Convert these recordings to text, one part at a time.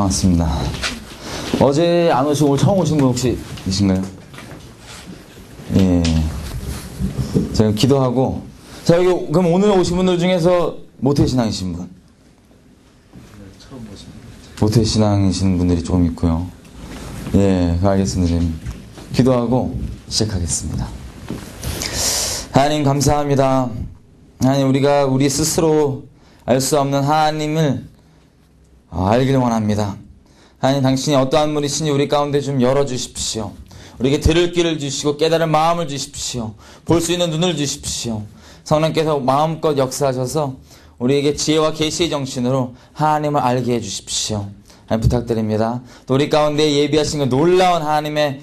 반갑습니다. 어제 안 오시고 오늘 처음 오신 분 혹시 계신가요? 예. 제가 기도하고. 자, 여기, 그럼 오늘 오신 분들 중에서 모태신앙이신 분? 처음 보십니다. 모태신앙이신 분들이 조금 있고요. 예, 알겠습니다. 지금 기도하고 시작하겠습니다. 하나님, 감사합니다. 하나님, 우리가 우리 스스로 알 수 없는 하나님을 알기를 원합니다. 하나님, 당신이 어떠한 분이신지 우리 가운데 좀 열어주십시오. 우리에게 들을 귀를 주시고 깨달을 마음을 주십시오. 볼 수 있는 눈을 주십시오. 성령께서 마음껏 역사하셔서 우리에게 지혜와 계시의 정신으로 하나님을 알게 해주십시오. 하나님, 부탁드립니다. 또 우리 가운데 예비하신 그 놀라운 하나님의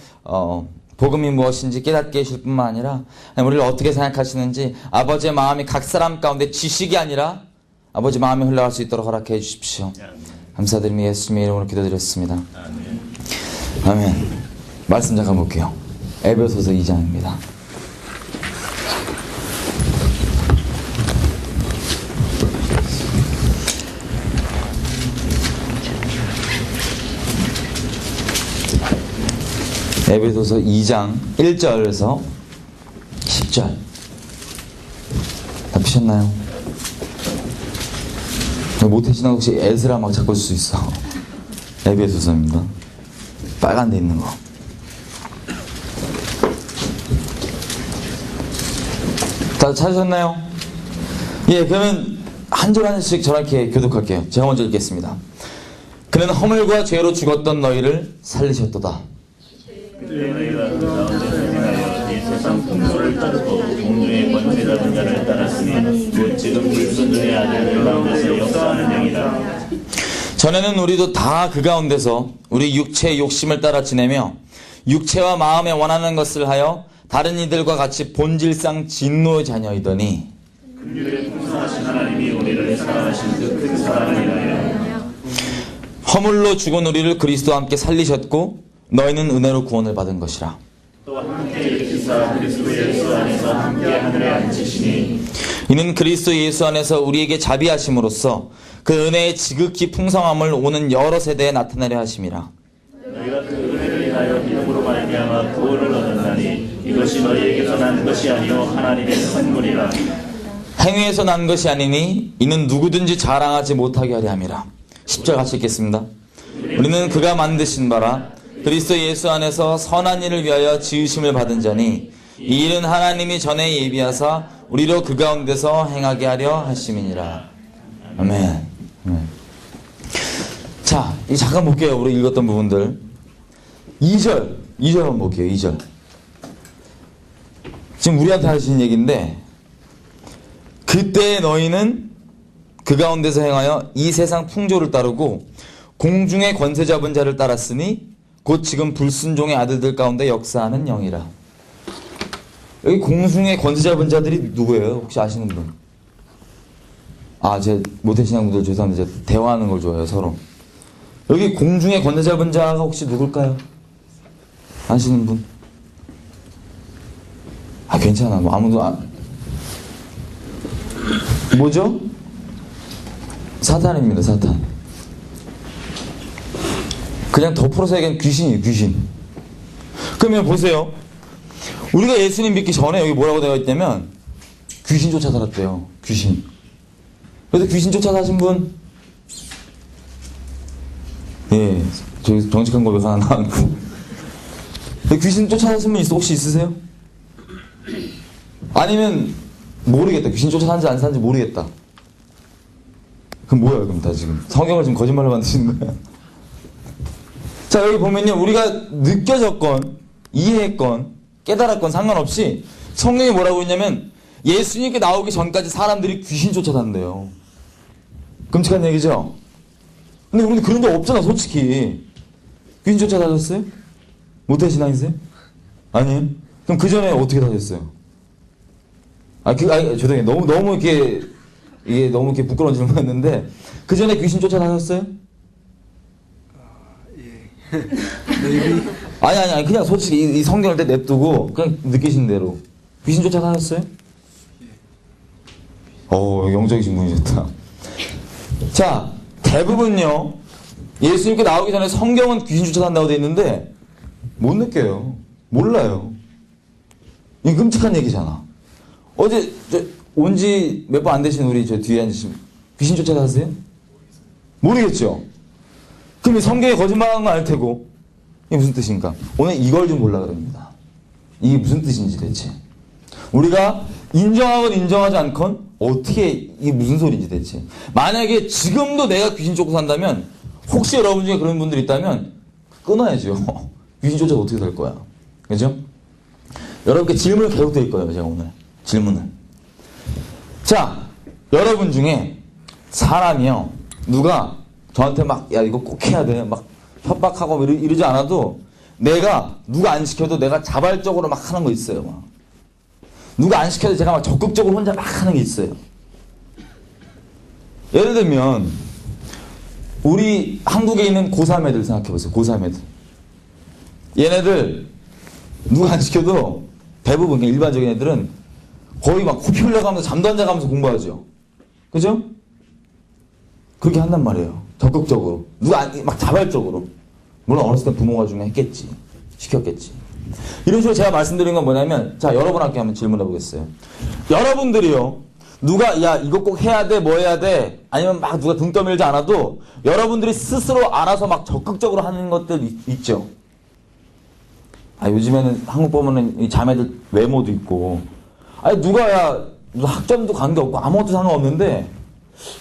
복음이 무엇인지 깨닫게 해주실 뿐만 아니라 하나님, 우리를 어떻게 생각하시는지 아버지의 마음이 각 사람 가운데 지식이 아니라 아버지 마음이 흘러갈 수 있도록 허락해 주십시오. 감사드리며 예수님의 이름으로 기도드렸습니다. 아멘. 말씀 잠깐 볼게요. 에베소서 2장입니다. 에베소서 2장 1절에서 10절. 다 피셨나요? 모태신앙 혹시 에스라 막 잡고 쓸 수 있어. 에베소서입니다. 빨간 데 있는 거. 다 찾으셨나요? 예, 그러면 한 절 한 절씩 저렇게 교독할게요. 제가 먼저 읽겠습니다. 그는 허물과 죄로 죽었던 너희를 살리셨도다. 그때 너희가 그 가운데 생활하여 이 세상 풍조를 따르고 공중의 권세 잡은 자를 따랐으니 곧 지금 불순종의 아들 가운데서 역사하는 영이다. 전에는 우리도 다 그 가운데서 우리 육체의 욕심을 따라 지내며 육체와 마음에 원하는 것을 하여 다른 이들과 같이 본질상 진노의 자녀이더니 긍휼에 풍성하신 하나님이 우리를 사랑하신 그 큰 사랑을 인하여 허물로 죽은 우리를 그리스도와 함께 살리셨고 너희는 은혜로 구원을 받은 것이라. 또 함께 일으키사 그리스도 예수 안에서 함께 하늘에 앉히시니 이는 그리스도 예수 안에서 우리에게 자비하심으로써 그 은혜의 지극히 풍성함을 오는 여러 세대에 나타내려 하심이라. 너희가 그 은혜를 인하여 믿음으로 말미암아 구원을 얻었나니 이것이 너희에게서 난 것이 아니요 하나님의 선물이라. 행위에서 난 것이 아니니 이는 누구든지 자랑하지 못하게 하려 함이라. 10절 같이 읽겠습니다. 우리는 그가 만드신 바라 그리스도 예수 안에서 선한 일을 위하여 지으심을 받은 자니 이 일은 하나님이 전에 예비하사 우리로 그 가운데서 행하게 하려 하심이니라. 아멘. 자, 이 잠깐 볼게요. 우리 읽었던 부분들. 2절 한번 볼게요. 2절. 지금 우리한테 하시는 얘기인데, 그때 너희는 그 가운데서 행하여 이 세상 풍조를 따르고 공중의 권세 잡은 자를 따랐으니 곧 지금 불순종의 아들들 가운데 역사하는 영이라. 여기 공중의 권세 잡은 자들이 누구예요? 혹시 아시는 분? 제 모태신앙분들 죄송한데 제가 대화하는 걸 좋아해요, 서로. 여기 공중의 권세 잡은 자가 혹시 누굴까요? 아시는 분? 괜찮아. 뭐 아무도 뭐죠? 사탄입니다, 사탄. 그냥 덮어서 얘기하면 귀신이에요, 귀신. 그러면 보세요. 우리가 예수님 믿기 전에 여기 뭐라고 되어 있냐면 귀신 쫓아살았대요. 귀신. 그래서 귀신 쫓아사신 분? 예, 저기 정직한 고백 하나 나왔고. 귀신 쫓아사신 분 혹시 있으세요? 아니면 모르겠다. 귀신 쫓아사는지 안 사는지 모르겠다. 그럼 뭐야, 그럼 다 지금 성경을 지금 거짓말로 만드시는 거야? 자, 여기 보면요, 우리가 느껴졌건 이해했건 깨달았건 상관없이 성경이 뭐라고 했냐면 예수님께 나오기 전까지 사람들이 귀신 쫓아다닌대요. 끔찍한 얘기죠? 근데 우리는 그런 적 없잖아, 솔직히. 귀신 쫓아다녔어요? 모태신앙이세요? 아니에요? 그럼 그 전에 어떻게 다녔어요? 죄송해요. 너무 이게 너무 이렇게 부끄러운 질문이었는데, 그 전에 귀신 쫓아다녔어요? 예. 아니, 그냥 솔직히 이 성경을 때 냅두고, 그냥 느끼신 대로. 귀신 쫓아다녔어요? 영적이신 분이셨다. 자, 대부분요, 예수님께 나오기 전에 성경은 귀신 쫓아간다고 돼 있는데 못 느껴요. 몰라요. 이 끔찍한 얘기잖아. 어제 온 지 몇 번 안 되신 우리 저 뒤에 앉으신 귀신 쫓아가세요? 모르겠죠? 그럼 이 성경에 거짓말하는 거 알 테고 이게 무슨 뜻인가? 오늘 이걸 좀 보려고 합니다. 이게 무슨 뜻인지 대체. 우리가 인정하건 인정하지 않건 어떻게 이게 무슨 소리인지 대체. 만약에 지금도 내가 귀신 쫓고 산다면 혹시 여러분 중에 그런 분들 있다면 끊어야죠. 귀신 쫓아서 어떻게 될 거야. 그죠? 여러분께 질문을 계속 드릴 거예요. 제가 오늘 질문을. 자, 여러분 중에 사람이요. 누가 저한테 막 야 이거 꼭 해야 돼. 막 협박하고 이러지 않아도 내가 누가 안 시켜도 내가 자발적으로 막 하는 거 있어요. 막. 누가 안 시켜도 제가 막 적극적으로 혼자 막 하는 게 있어요. 예를 들면 우리 한국에 있는 고3 애들 생각해보세요. 고3 애들. 얘네들 누가 안 시켜도 대부분 일반적인 애들은 거의 막 코피 흘려가면서 잠도 안 자가면서 공부하죠. 그죠? 그렇게 한단 말이에요. 적극적으로. 누가 막 자발적으로. 물론 어렸을 때 부모가 좀 했겠지. 시켰겠지. 이런 식으로 제가 말씀드린 건 뭐냐면 자 여러분한테 한번 질문해 보겠어요. 여러분들이요. 누가 야 이거 꼭 해야 돼 뭐 해야 돼 아니면 막 누가 등 떠밀지 않아도 여러분들이 스스로 알아서 막 적극적으로 하는 것들 있죠. 아 요즘에는 한국 보면은 이 자매들 외모도 있고 아니 누가 야 학점도 관계없고 아무것도 상관없는데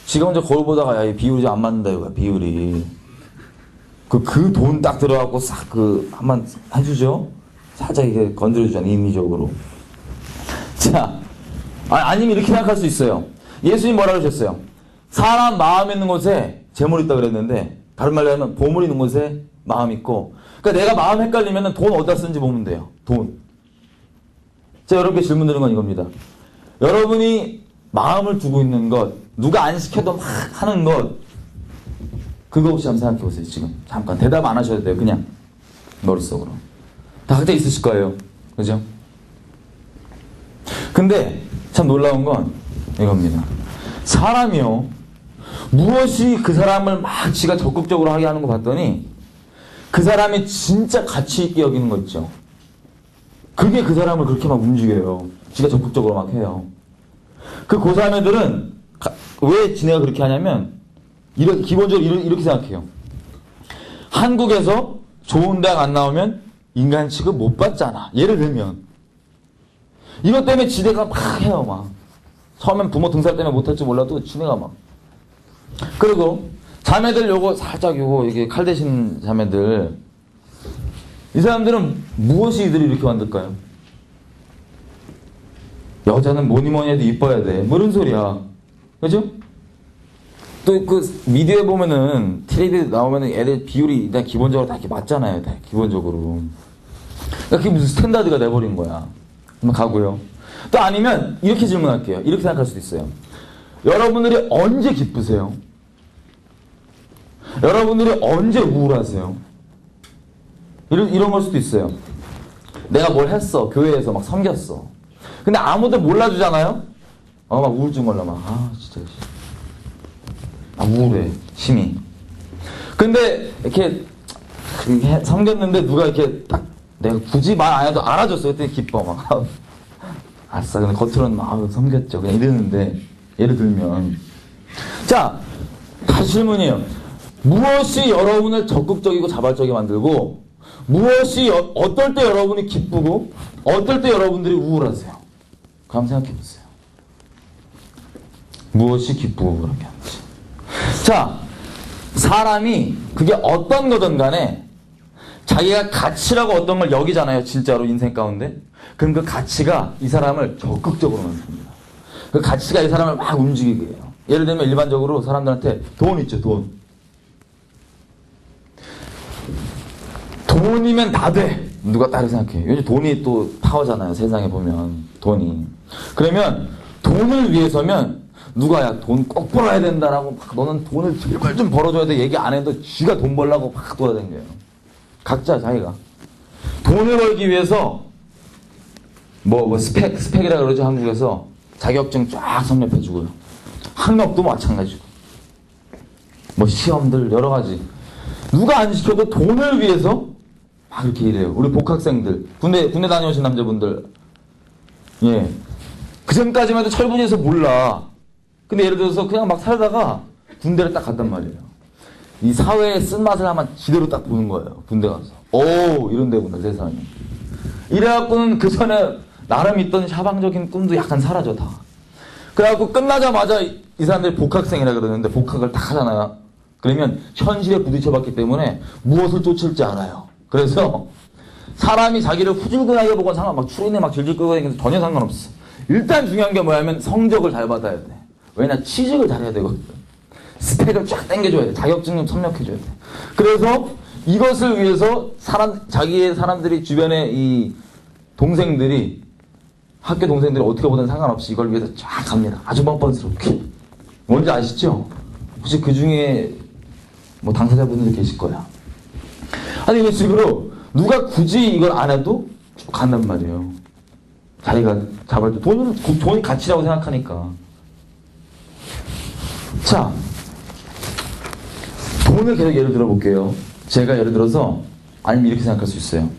지가 혼자 거울 보다가 야 이 비율이 안 맞는다 이거야 비율이 그 돈 딱 들어갖고 싹 한번 해주죠. 살짝 이렇게 건드려주잖아 인위적으로. 자 아니면 이렇게 생각할 수 있어요. 예수님 뭐라 그러셨어요? 사람 마음 있는 곳에 재물 있다 그랬는데 다른 말로 하면 보물 있는 곳에 마음 있고 그러니까 내가 마음 헷갈리면 돈 어디다 쓰는지 보면 돼요. 돈. 제가 여러분께 질문 드리는 건 이겁니다. 여러분이 마음을 두고 있는 것 누가 안 시켜도 막 하는 것 그거 혹시 한번 생각해 보세요. 지금 잠깐 대답 안 하셔도 돼요. 그냥 머릿속으로 다 각자 있으실 거예요. 그죠? 근데 참 놀라운 건 이겁니다. 사람이요 무엇이 그 사람을 막 지가 적극적으로 하게 하는 거 봤더니 그 사람이 진짜 가치 있게 여기는 거 있죠. 그게 그 사람을 그렇게 막 움직여요. 지가 적극적으로 막 해요. 그 고3 애들은 왜 지네가 그렇게 하냐면 기본적으로 이렇게 생각해요. 한국에서 좋은 대학 안 나오면 인간 취급 못 받잖아. 예를 들면 이것 때문에 지네가 막 해요. 막 처음엔 부모 등살 때문에 못할지 몰라도 지네가 막 그리고 자매들 요거 살짝 요거 이게 칼 대신 자매들 이 사람들은 무엇이 이들이 이렇게 만들까요? 여자는 뭐니 뭐니 해도 이뻐야 돼. 뭐 이런 소리야. 그죠? 또 그 미디어에 보면은 텔레비에 나오면은 애들 비율이 일단 기본적으로 다 이렇게 맞잖아요. 다 기본적으로. 그러니까 그게 무슨 스탠다드가 돼버린 거야. 한번 가고요. 또 아니면 이렇게 질문할게요. 이렇게 생각할 수도 있어요. 여러분들이 언제 기쁘세요? 여러분들이 언제 우울하세요? 이런 걸 수도 있어요. 내가 뭘 했어. 교회에서 막 섬겼어. 근데 아무도 몰라주잖아요? 막 우울증 걸려 막. 진짜. 우울해. 심히. 근데 이렇게 섬겼는데 누가 이렇게 딱 내가 굳이 말 안 해도 알아줬어. 그때 기뻐 막. 아싸. 근데 겉으로는 막 섬겼죠. 그냥 이러는데 예를 들면 자 다시 질문이에요. 무엇이 여러분을 적극적이고 자발적이게 만들고 무엇이 어떨 때 여러분이 기쁘고 어떨 때 여러분들이 우울하세요? 그럼 생각해 보세요. 무엇이 기쁘고 우울하게 하는지. 자, 사람이 그게 어떤 거든 간에 자기가 가치라고 어떤 걸 여기잖아요. 진짜로 인생 가운데. 그럼 그 가치가 이 사람을 적극적으로 만듭니다. 그 가치가 이 사람을 막 움직이게 해요. 예를 들면 일반적으로 사람들한테 돈 있죠. 돈이면 다 돼. 누가 다르게 생각해. 요즘 돈이 또 파워잖아요. 세상에 보면 돈이. 그러면 돈을 위해서면 누가 야 돈 꼭 벌어야 된다라고 막 너는 돈을 제발 좀 벌어줘야 돼 얘기 안 해도 쥐가 돈 벌라고 막 돌아다녀요. 각자 자기가 돈을 벌기 위해서 스펙이라 그러죠. 한국에서 자격증 쫙 섭렵해주고요. 학력도 마찬가지고 시험들 여러 가지. 누가 안 시켜도 돈을 위해서 막 이렇게 일해요. 우리 복학생들, 군대 다녀오신 남자분들, 예, 그 전까지만 해도 철부지에서 몰라. 근데 예를 들어서 그냥 막 살다가 군대를 딱 간단 말이에요. 이 사회의 쓴맛을 한번 지대로 딱 보는 거예요. 군대 가서. 오, 이런 데구나, 세상에. 이래갖고는 그 전에 나름 있던 샤방적인 꿈도 약간 사라져, 다. 그래갖고 끝나자마자 이 사람들이 복학생이라 그러는데 복학을 딱 하잖아요. 그러면 현실에 부딪혀봤기 때문에 무엇을 쫓을지 알아요. 그래서 사람이 자기를 후줄근하게 보건 막 추리네 막 질질 끌고 다니는 게 전혀 상관없어. 일단 중요한 게 뭐냐면 성적을 잘 받아야 돼. 왜냐, 취직을 잘해야 되거든. 스펙을 쫙 당겨줘야 돼. 자격증 좀 섭렵해줘야 돼. 그래서 이것을 위해서 자기의 사람들이 주변에 이 동생들이, 학교 동생들이 어떻게 보든 상관없이 이걸 위해서 쫙 갑니다. 아주 뻔뻔스럽게. 뭔지 아시죠? 혹시 그 중에 뭐 당사자분들도 계실 거야. 아니, 이런 식으로 누가 굳이 이걸 안 해도 쭉 간단 말이에요. 자기가 잡을 때 돈이 가치라고 생각하니까. 자, 돈을 계속 예를 들어 볼게요. 제가 예를 들어서, 아니면 이렇게 생각할 수 있어요.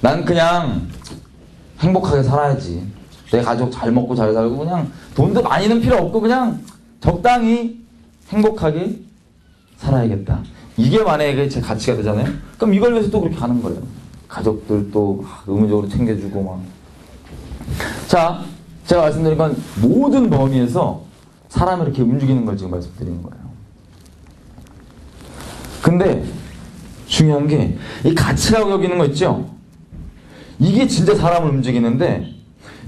난 그냥 행복하게 살아야지. 내 가족 잘 먹고 잘 살고, 그냥 돈도 많이는 필요 없고 그냥 적당히 행복하게 살아야겠다. 이게 만약에 제 가치가 되잖아요. 그럼 이걸 위해서 또 그렇게 가는 거예요. 가족들도 의무적으로 챙겨주고 막. 자, 제가 말씀드린 건 모든 범위에서 사람을 이렇게 움직이는 걸 지금 말씀드리는 거예요. 근데 중요한 게 이 가치라고 여기는 거 있죠? 이게 진짜 사람을 움직이는데,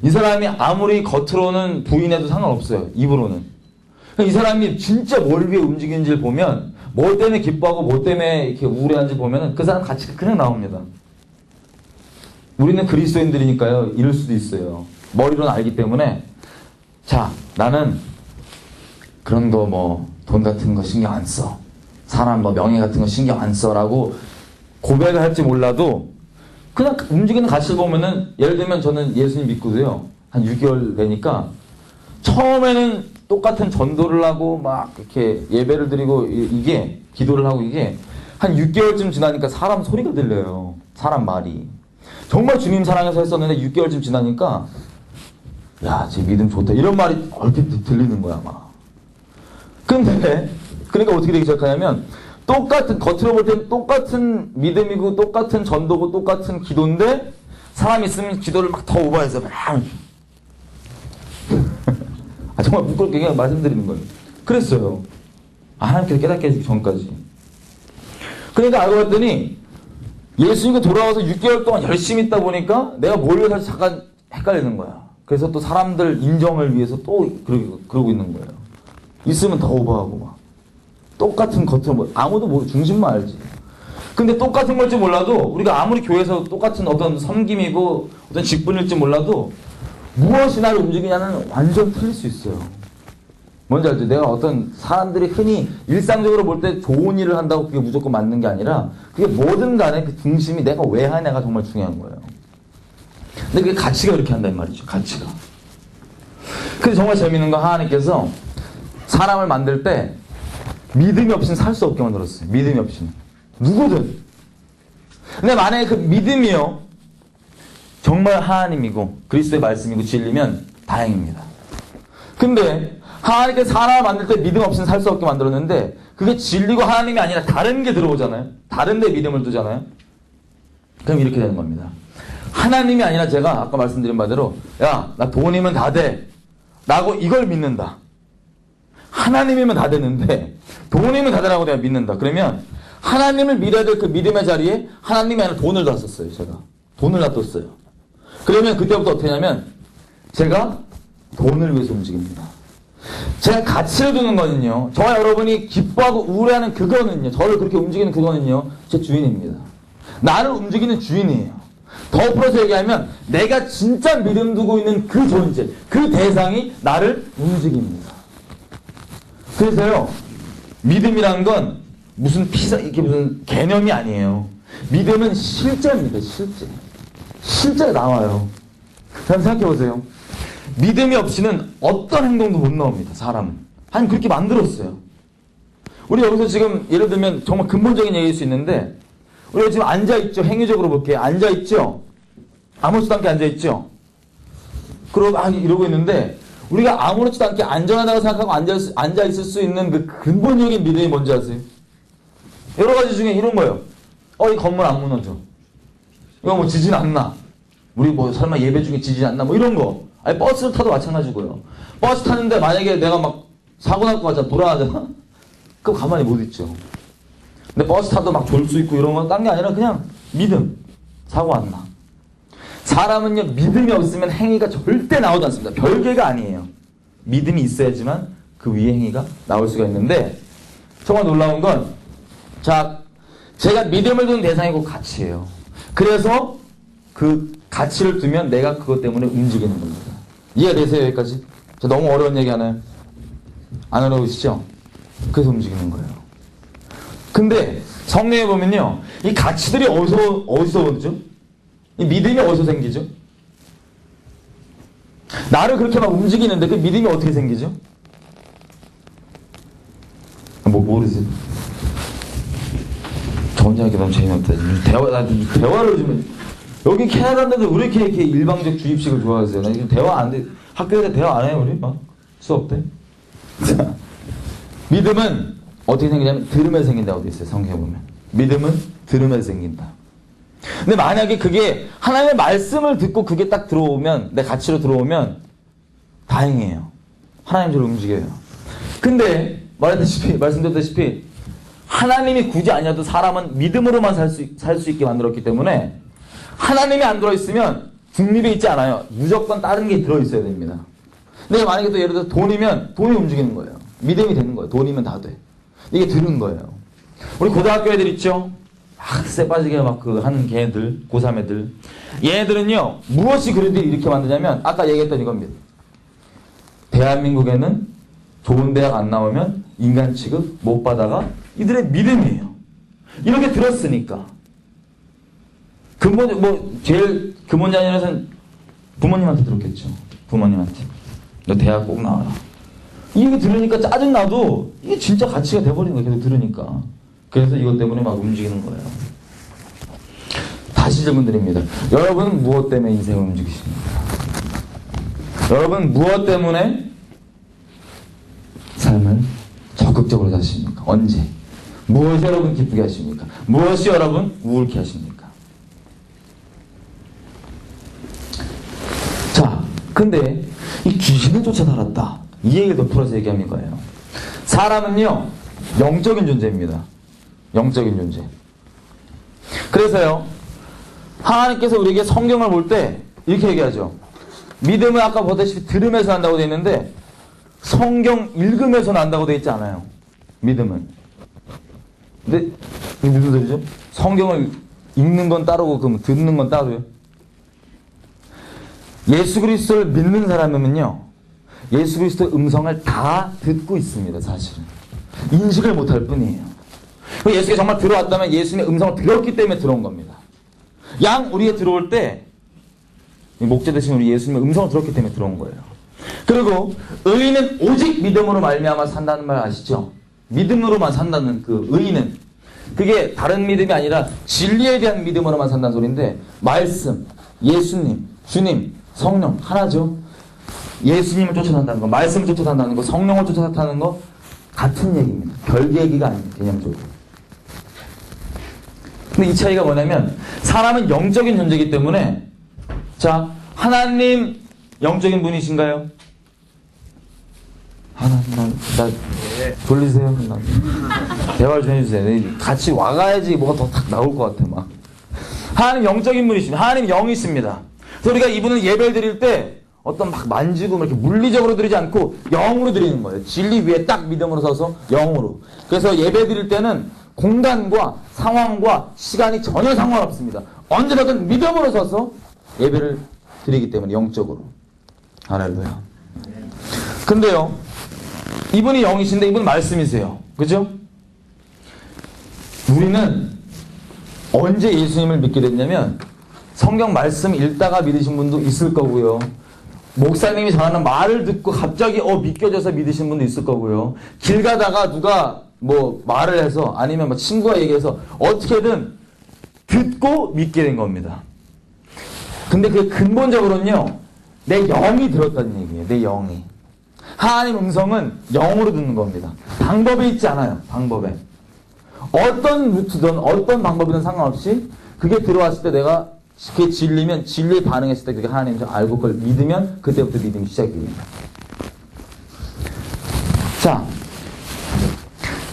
이 사람이 아무리 겉으로는 부인해도 상관없어요. 입으로는. 이 사람이 진짜 뭘 위해 움직이는지를 보면, 뭐 때문에 기뻐하고 뭐 때문에 이렇게 우울해하는지 보면 그 사람 가치가 그냥 나옵니다. 우리는 그리스도인들이니까요, 이럴 수도 있어요. 머리로는 알기 때문에, 자, 나는 그런 거 뭐 돈 같은 거 신경 안 써. 사람 뭐 명예 같은 거 신경 안 써라고 고백을 할지 몰라도 그냥 움직이는 가치를 보면은, 예를 들면 저는 예수님 믿고도요, 한 6개월 되니까 처음에는 똑같은 전도를 하고 막 이렇게 예배를 드리고 이게 기도를 하고 이게 한 6개월쯤 지나니까 사람 소리가 들려요. 사람 말이. 정말 주님 사랑해서 했었는데 6개월쯤 지나니까 야, 쟤 믿음 좋다, 이런 말이 얼핏 들리는 거야 막. 근데 그러니까 어떻게 되기 시작하냐면, 똑같은, 겉으로 볼 때는 똑같은 믿음이고 똑같은 전도고 똑같은 기도인데, 사람이 있으면 기도를 막 더 오버해서 막 아, 정말 부끄럽게 그냥 말씀드리는 거예요. 그랬어요. 하나님께서 깨닫게 해주기 전까지. 그러니까 알고 봤더니 예수님이 돌아와서 6개월 동안 열심히 있다 보니까 내가 뭘 위해서 잠깐 헷갈리는 거야. 그래서 또 사람들 인정을 위해서 또 그러고 있는 거예요. 있으면 더 오버하고 막. 똑같은 겉으로 뭐, 아무도 뭐 중심만 알지. 근데 똑같은 걸지 몰라도, 우리가 아무리 교회에서 똑같은 어떤 섬김이고 어떤 직분일지 몰라도 무엇이 나를 움직이냐는 완전 틀릴 수 있어요. 뭔지 알죠? 내가 어떤 사람들이 흔히 일상적으로 볼 때 좋은 일을 한다고 그게 무조건 맞는 게 아니라, 그게 뭐든 간에 그 중심이 내가 왜 하냐가 정말 중요한 거예요. 근데 그게 가치가 그렇게 한다는 말이죠. 가치가. 근데 정말 재밌는 건, 하나님께서 사람을 만들 때 믿음이 없이는 살 수 없게 만들었어요. 믿음이 없이는. 누구든. 근데 만약에 그 믿음이요, 정말 하나님이고 그리스도의 말씀이고 진리면 다행입니다. 근데 하나님께서 사람을 만들 때 믿음 없이는 살 수 없게 만들었는데, 그게 진리고 하나님이 아니라 다른 게 들어오잖아요. 다른 데 믿음을 두잖아요. 그럼 이렇게 되는 겁니다. 하나님이 아니라, 제가 아까 말씀드린 바대로, 야, 나 돈이면 다 돼 라고 이걸 믿는다. 하나님이면 다 되는데 돈이면 다 되라고 내가 믿는다. 그러면 하나님을 믿어야 될 그 믿음의 자리에 하나님이 아니라 돈을 놨었어요. 제가 돈을 놔뒀어요. 그러면 그때부터 어떻게 하냐면, 제가 돈을 위해서 움직입니다. 제가 가치를 두는 거는요, 저와 여러분이 기뻐하고 우울해하는 그거는요, 저를 그렇게 움직이는 그거는요, 제 주인입니다. 나를 움직이는 주인이에요. 더 풀어서 얘기하면, 내가 진짜 믿음 두고 있는 그 존재, 그 대상이 나를 움직입니다. 그래서요, 믿음이란 건 무슨 이게 무슨 개념이 아니에요. 믿음은 실제입니다. 실제가 나와요. 잘 생각해보세요. 믿음이 없이는 어떤 행동도 못 나옵니다. 사람은. 하나님 그렇게 만들었어요. 우리 여기서 지금 예를 들면 정말 근본적인 얘기일 수 있는데 우리가 지금 앉아있죠. 행위적으로 볼게요. 앉아있죠. 아무렇지도 않게 앉아있죠. 그러고 이러고 있는데 우리가 아무렇지도 않게 안전하다고 생각하고 앉아있을 수 있는 그 근본적인 믿음이 뭔지 아세요? 여러 가지 중에 이런 거예요. 이 건물 안 무너져. 이거 뭐 지진 안 나. 우리 뭐 설마 예배 중에 지진 안 나. 뭐 이런 거. 아니 버스를 타도 마찬가지고요. 버스 타는데 만약에 내가 막 사고 날 것 같잖아. 불안하잖아. 그럼 가만히 못 있죠. 근데 버스 타도 막 졸 수 있고 이런 건 딴 게 아니라 그냥 믿음. 사고 안 나. 사람은요, 믿음이 없으면 행위가 절대 나오지 않습니다. 별개가 아니에요. 믿음이 있어야지만 그 위에 행위가 나올 수가 있는데, 정말 놀라운 건, 자, 제가 믿음을 두는 대상이 곧 가치예요. 그래서 그 가치를 두면 내가 그것 때문에 움직이는 겁니다. 이해되세요, 여기까지? 저 너무 어려운 얘기 하나요? 안 어려우시죠? 그래서 움직이는 거예요. 근데 성경에 보면요, 이 가치들이 어디서 오죠? 이 믿음이 어디서 생기죠? 나를 그렇게 막 움직이는데 그 믿음이 어떻게 생기죠? 뭐 모르세요? 저 혼자 하기 너무 재미없다. 대화를 좀 여기 캐나다인데도 왜 이렇게 일방적 주입식을 좋아하세요? 나 지금 대화 안 돼. 학교에서 대화 안 해요 우리? 막 수업 때? 자, 믿음은 어떻게 생기냐면 들으면서 생긴다고 돼 있어요. 성경에 보면 믿음은 들으면서 생긴다. 근데 만약에 그게 하나님의 말씀을 듣고 그게 딱 들어오면, 내 가치로 들어오면 다행이에요. 하나님 저를 움직여요. 근데 말씀드렸다시피 하나님이 굳이 아니어도 사람은 믿음으로만 살 수 있게 만들었기 때문에 하나님이 안 들어있으면 중립에 있지 않아요. 무조건 다른 게 들어있어야 됩니다. 근데 만약에 또 예를 들어서 돈이면 돈이 움직이는 거예요. 믿음이 되는 거예요. 돈이면 다 돼. 이게 들은 거예요. 우리 고등학교 애들 있죠? 쎄 빠지게 막 하는 걔네들, 고3 애들. 얘네들은요, 무엇이 그들이 이렇게 만드냐면, 아까 얘기했던 이겁니다. 대한민국에는 좋은 대학 안 나오면 인간 취급 못 받아가 이들의 믿음이에요. 이렇게 들었으니까. 제일 근본이 아니라서는 부모님한테 들었겠죠. 부모님한테. 너 대학 꼭 나와라. 이게 들으니까 짜증나도 이게 진짜 가치가 돼버린 거예요. 계속 들으니까. 그래서 이것 때문에 막 움직이는 거예요. 다시 질문 드립니다. 여러분 무엇 때문에 인생을 움직이십니까? 여러분 무엇 때문에 삶을 적극적으로 사십니까? 언제? 무엇이 여러분 기쁘게 하십니까? 무엇이 여러분 우울케 하십니까? 자, 근데 이 귀신을 쫓아 살았다. 이 얘기를 더 풀어서 얘기하는 거예요. 사람은요, 영적인 존재입니다. 영적인 존재. 그래서요, 하나님께서 우리에게 성경을 볼 때 이렇게 얘기하죠. 믿음은 아까 보다시피 들으면서 난다고 되어 있는데 성경 읽으면서 난다고 되어 있지 않아요. 믿음은. 근데 이게 무슨 소리죠? 성경을 읽는 건 따로고 그럼 듣는 건 따로요. 예수 그리스도를 믿는 사람이면요, 예수 그리스도의 음성을 다 듣고 있습니다. 사실은. 인식을 못할 뿐이에요. 예수가 정말 들어왔다면 예수님의 음성을 들었기 때문에 들어온 겁니다. 양 우리에 들어올 때 목자 되신 우리 예수님의 음성을 들었기 때문에 들어온 거예요. 그리고 의인은 오직 믿음으로 말미암아 산다는 말 아시죠? 믿음으로만 산다는 그 의인은, 그게 다른 믿음이 아니라 진리에 대한 믿음으로만 산다는 소리인데, 말씀, 예수님, 주님, 성령 하나죠. 예수님을 쫓아간다는 거, 말씀을 쫓아간다는 거, 성령을 쫓아간다는 거 같은 얘기입니다. 별개 얘기가 아닙니다. 개념적으로. 근데 이 차이가 뭐냐면, 사람은 영적인 존재이기 때문에, 자, 하나님 영적인 분이신가요? 하나님, 나 돌리세요. 대화를 좀 해주세요. 같이 와가야지 뭐가 더 탁 나올 것 같아, 막. 하나님 영적인 분이십니다. 하나님 영이십니다. 그래서 우리가 이분을 예배를 드릴 때 어떤 막 만지고 이렇게 물리적으로 드리지 않고 영으로 드리는 거예요. 진리 위에 딱 믿음으로 서서 영으로. 그래서 예배 드릴 때는 공간과 상황과 시간이 전혀 상관없습니다. 언제라든 믿음으로 서서 예배를 드리기 때문에 영적으로. 할렐루야. 근데요, 이분이 영이신데 이분은 말씀이세요. 그죠? 우리는 언제 예수님을 믿게 됐냐면 성경 말씀 읽다가 믿으신 분도 있을 거고요. 목사님이 전하는 말을 듣고 갑자기 믿겨져서 믿으신 분도 있을 거고요. 길 가다가 누가 뭐 말을 해서 아니면 뭐 친구가 얘기해서 어떻게든 듣고 믿게 된 겁니다. 근데 그 근본적으로는요, 내 영이 들었다는 얘기예요. 내 영이. 하나님 음성은 영으로 듣는 겁니다. 방법에 있지 않아요. 방법에. 어떤 루트든 어떤 방법이든 상관없이 그게 들어왔을 때 내가 그게 진리면 진리에 반응했을 때 그게 하나님 음성 알고 그걸 믿으면 그때부터 믿음이 시작됩니다. 자,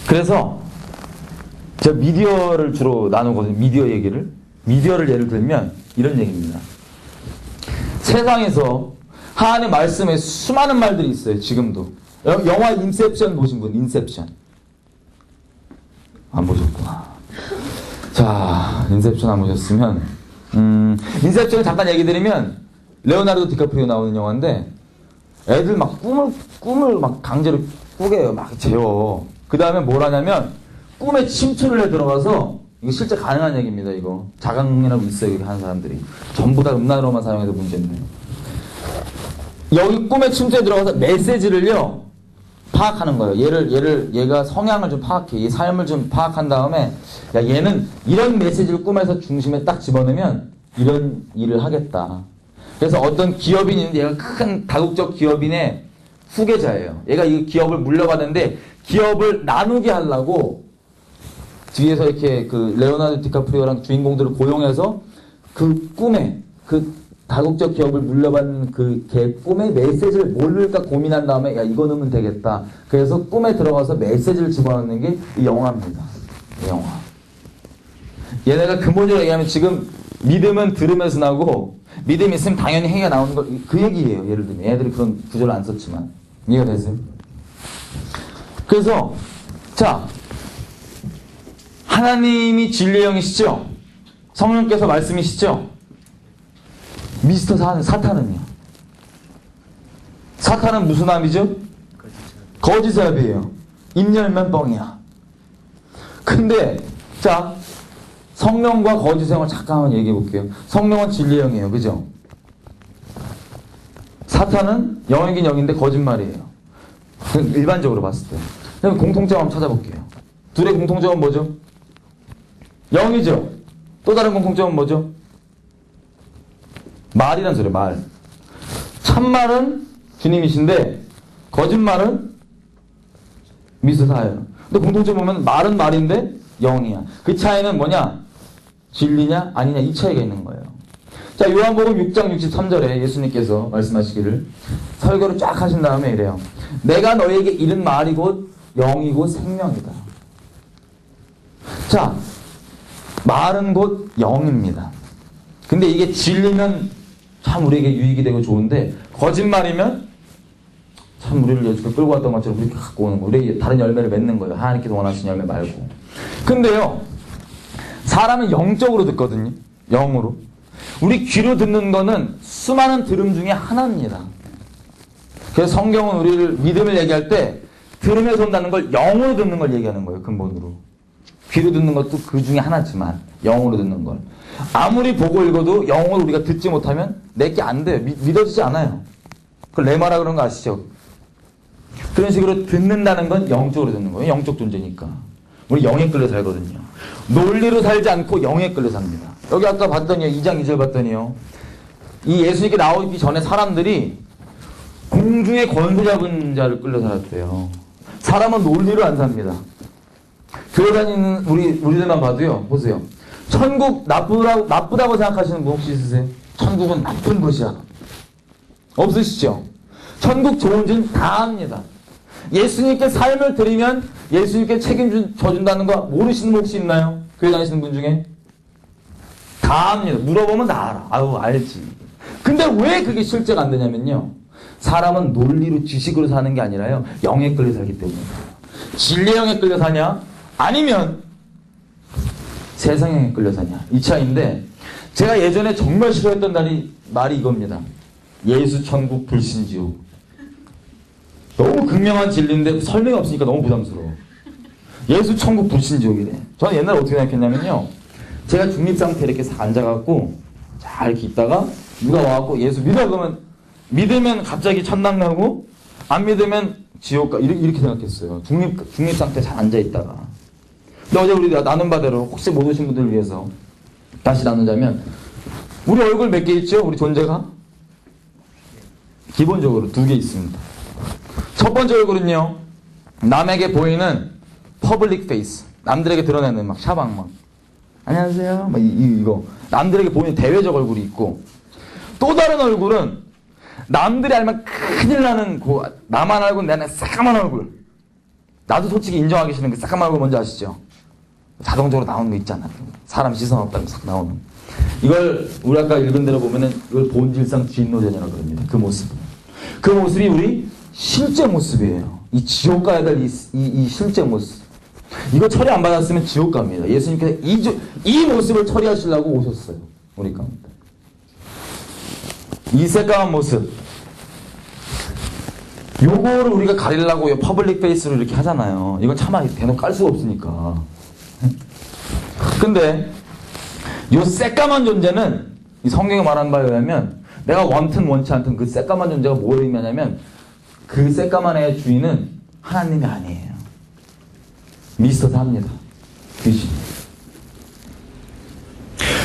그래서 제가 미디어를 주로 나누거든요. 미디어 얘기를. 미디어를 예를 들면 이런 얘기입니다. 세상에서 하나님의 말씀에 수많은 말들이 있어요. 지금도. 영화 인셉션 보신 분? 인셉션. 안 보셨구나. 자, 인셉션 안 보셨으면 인셉션을 잠깐 얘기 드리면 레오나르도 디카프리오 나오는 영화인데 애들 막 꿈을 막 강제로 꾸게 해요. 막 재워. 그 다음에 뭘 하냐면 꿈에 침투를 해 들어가서 이거 실제 가능한 얘기입니다. 이거 자각능이라고 있어요. 이렇게 하는 사람들이 전부 다 음란으로만 사용해서 문제인데 여기 꿈에 침투해 들어가서 메시지를요 파악하는 거예요. 얘가 성향을 좀 파악해. 이 삶을 좀 파악한 다음에 야 얘는 이런 메시지를 꿈에서 중심에 딱 집어넣으면 이런 일을 하겠다. 그래서 어떤 기업인이 있는데 얘가 큰 다국적 기업인의 후계자예요. 얘가 이 기업을 물려받았는데 기업을 나누게 하려고 뒤에서 이렇게 그 레오나르도 디카프리오랑 주인공들을 고용해서 그 꿈에 그 다국적 기업을 물려받는 그 걔 꿈의 메시지를 뭘 넣을까 고민한 다음에 야 이거 넣으면 되겠다. 그래서 꿈에 들어가서 메시지를 집어넣는 게 이 영화입니다. 이 영화. 얘네가 근본적으로 얘기하면 지금 믿음은 들음에서 나고 믿음이 있으면 당연히 행위가 나오는 거 그 얘기예요. 예를 들면 얘네들이 그런 구절을 안 썼지만 이해가 되세요? 그래서 자 하나님이 진리의 영이시죠? 성령께서 말씀이시죠? 미스터 사탄은요? 사탄은 무슨 암이죠? 거짓의 압이에요. 입 열면 뻥이야. 근데 자 성령과 거짓의 영을 잠깐만 얘기해 볼게요. 성령은 진리의 영이에요. 그죠? 사탄은 영이긴 영인데 거짓말이에요. 일반적으로 봤을 때. 그럼 공통점 한번 찾아볼게요. 둘의 공통점은 뭐죠? 영이죠. 또 다른 공통점은 뭐죠? 말이란 소리예요. 말. 참말은 주님이신데 거짓말은 미스터사예요. 근데 공통점 보면 말은 말인데 영이야. 그 차이는 뭐냐? 진리냐 아니냐 이 차이가 있는 거예요. 자 요한복음 6장 63절에 예수님께서 말씀하시기를 설교를 쫙 하신 다음에 이래요. 내가 너에게 이른 말이 곧 영이고 생명이다. 자 말은 곧 영입니다. 근데 이게 진리면 참 우리에게 유익이 되고 좋은데 거짓말이면 참 우리를 여지껏 끌고 왔던 것처럼 우리가 갖고 오는 거예요. 우리에게 다른 열매를 맺는 거예요. 하나님께서 원하시는 열매 말고. 근데요 사람은 영적으로 듣거든요. 영으로. 우리 귀로 듣는 거는 수많은 들음 중에 하나입니다. 그래서 성경은 우리를 믿음을 얘기할 때 들음에서 온다는 걸 영으로 듣는 걸 얘기하는 거예요. 근본으로. 귀로 듣는 것도 그 중에 하나지만 영으로 듣는 걸. 아무리 보고 읽어도 영어를 우리가 듣지 못하면 내게 안 돼요. 믿어지지 않아요. 그걸 레마라 그런 거 아시죠? 그런 식으로 듣는다는 건 영적으로 듣는 거예요. 영적 존재니까. 우리 영에 끌려 살거든요. 논리로 살지 않고 영에 끌려 삽니다. 여기 아까 봤더니요. 2장 2절 봤더니요. 이 예수님께 나오기 전에 사람들이 공중의 권세 잡은 자를 끌려 살았대요. 사람은 논리로 안 삽니다. 교회 다니는 우리들만 봐도요. 보세요. 천국 나쁘다고 생각하시는 분 혹시 있으세요? 천국은 나쁜 곳이야. 없으시죠? 천국 좋은 짓 다 합니다. 예수님께 삶을 드리면 예수님께 책임져준다는 거 모르시는 분 혹시 있나요? 교회 다니시는 분 중에? 다 합니다. 물어보면 다 알아. 아유 알지. 근데 왜 그게 실제가 안 되냐면요. 사람은 논리로 지식으로 사는 게 아니라요. 영에 끌려 살기 때문에. 진리의 영에 끌려 사냐? 아니면 세상에 끌려 사냐? 이 차이인데 제가 예전에 정말 싫어했던 말이 이겁니다. 예수 천국 불신지옥. 너무 극명한 진리인데 설명이 없으니까 너무 부담스러워. 예수 천국 불신지옥이래. 저는 옛날에 어떻게 생각했냐면요. 제가 중립상태에 이렇게 싹 앉아갖고 잘 이렇게 있다가 누가 와갖고 예수 믿어 그러면 믿으면 갑자기 천당 가고 안 믿으면 지옥가 이렇게 생각했어요. 중립 상태 잘 앉아 있다가. 근데 어제 우리 나눈 바대로 혹시 못 오신 분들을 위해서 다시 나누자면 우리 얼굴 몇 개 있죠? 우리 존재가 기본적으로 2개 있습니다. 첫 번째 얼굴은요, 남에게 보이는 퍼블릭 페이스, 남들에게 드러내는 막 샤방 막 안녕하세요 막 이거 남들에게 보이는 대외적 얼굴이 있고, 또 다른 얼굴은 남들이 알면 큰일 나는 나만 알고 내는 새까만 얼굴. 나도 솔직히 인정하기 싫은 그 새까만 얼굴 뭔지 아시죠? 자동적으로 나오는 거 있잖아. 사람 시선 없다고 싹 나오는. 이걸 우리 아까 읽은 대로 보면은 이걸 본질상 진노전이라고 그럽니다. 그 모습. 그 모습이 우리 실제 모습이에요. 이 지옥 가야 될 이 실제 모습. 이거 처리 안 받았으면 지옥 갑니다. 예수님께서 이 모습을 처리하시려고 오셨어요. 우리 가운데. 이 새까만 모습. 요거를 우리가 가리려고 퍼블릭 페이스로 이렇게 하잖아요. 이건 차마 대놓고 깔 수가 없으니까. 근데 요 새까만 존재는 이 성경에 말하는 바에 의하면 내가 원튼 원치 않든 그 새까만 존재가 뭘 의미하냐면 그 새까만 애의 주인은 하나님이 아니에요. 미스터 사입니다. 귀신.